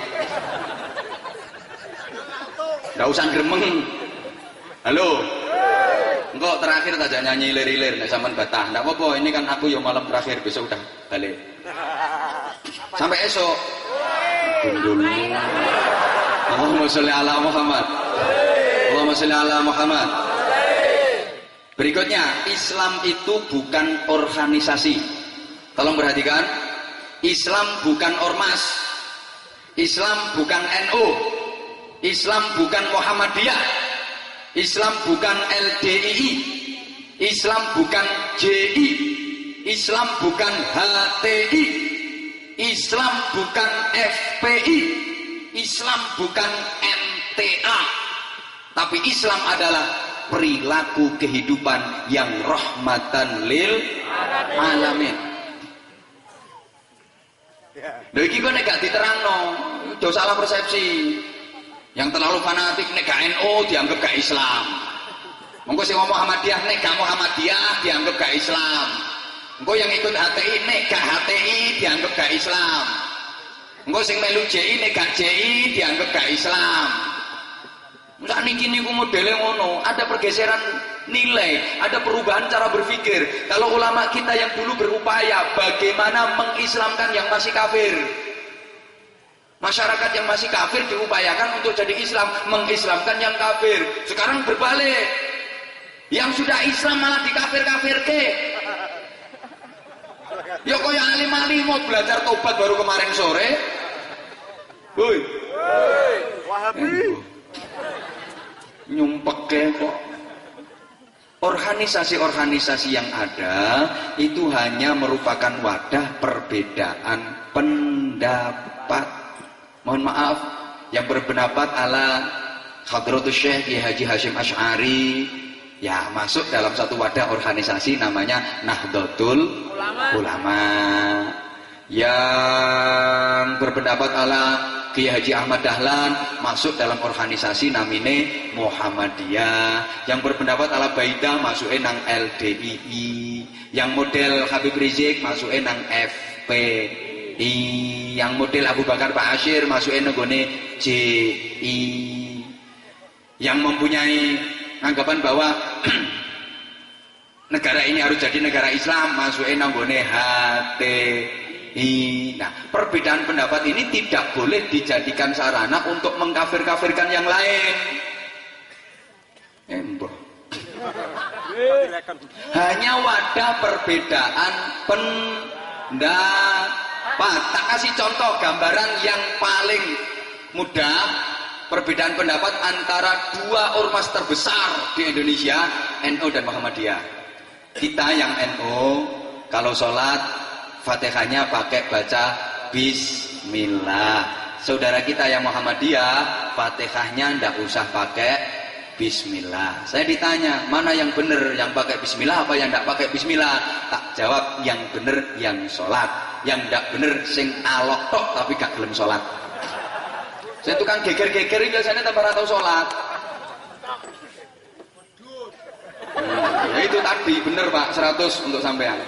Gak usah gremeng. Halo. Engko terakhir tak nyanyi lir-lir nek sampean batah. Ndak apa-apa, ini kan aku yo malam terakhir, besok udah balik. Sampai esok. Gundul. Allahumma sholli ala Muhammad. Allahumma sholli ala Muhammad. Berikutnya, Islam itu bukan organisasi. Tolong perhatikan. Islam bukan ormas. Islam bukan NU. Islam bukan Muhammadiyah. Islam bukan LDII. Islam bukan JI. Islam bukan HTI. Islam bukan FPI. Islam bukan MTA. Tapi Islam adalah perilaku kehidupan yang rahmatan lil alamin. Lha iki kok nek gak diterangno, do salah persepsi. Yang terlalu fanatik nek gak NU dianggap gak Islam. Mengko sing ngomong Muhammadiyah nek gak Muhammadiyah dianggap gak Islam. Engko yang ikut HTI nek gak HTI dianggap gak Islam. Engko sing melu JI nek gak JI dianggap gak Islam. Sak niki niku modele ngono, ada pergeseran nilai, ada perubahan cara berpikir. Kalau ulama kita yang dulu berupaya bagaimana mengislamkan yang masih kafir. Masyarakat yang masih kafir diupayakan untuk jadi Islam, mengislamkan yang kafir. Sekarang berbalik. Yang sudah Islam malah dikafir-kafirke. Ya kaya alim-alim mau belajar tobat baru kemarin sore. Woi. Wahabi. Nyumpeke kok. Organisasi-organisasi yang ada itu hanya merupakan wadah perbedaan pendapat. Mohon maaf, yang berpendapat ala Hadratus Syekh Haji Hasyim Asy'ari, ya masuk dalam satu wadah organisasi namanya Nahdlatul Ulama. Yang berpendapat ala Kiai Haji Ahmad Dahlan masuk dalam organisasi namine Muhammadiyah. Yang berpendapat ala Baida masuknya nang LDII. Yang model Habib Rizik masuknya nang FPI. Yang model Abu Bakar Pak Asyir masuknya nenggone JI. Yang mempunyai anggapan bahwa negara ini harus jadi negara Islam masuknya nenggone HTI. Nah, perbedaan pendapat ini tidak boleh dijadikan sarana untuk mengkafir-kafirkan yang lain. Hanya wadah perbedaan pendapat. Tak kasih contoh gambaran yang paling mudah perbedaan pendapat antara dua ormas terbesar di Indonesia, NU dan Muhammadiyah. Kita yang NU kalau sholat Fatihahnya pakai baca Bismillah. Saudara kita yang Muhammadiyah, Fatihahnya ndak usah pakai Bismillah. Saya ditanya, mana yang benar, yang pakai Bismillah apa yang ndak pakai Bismillah? Tak jawab, yang benar yang sholat, yang ndak benar sing alok tok tapi gak gelem sholat. Saya tukang geger-geger biasanya tambah ratau sholat. Ya itu tadi benar Pak, 100 untuk sampean.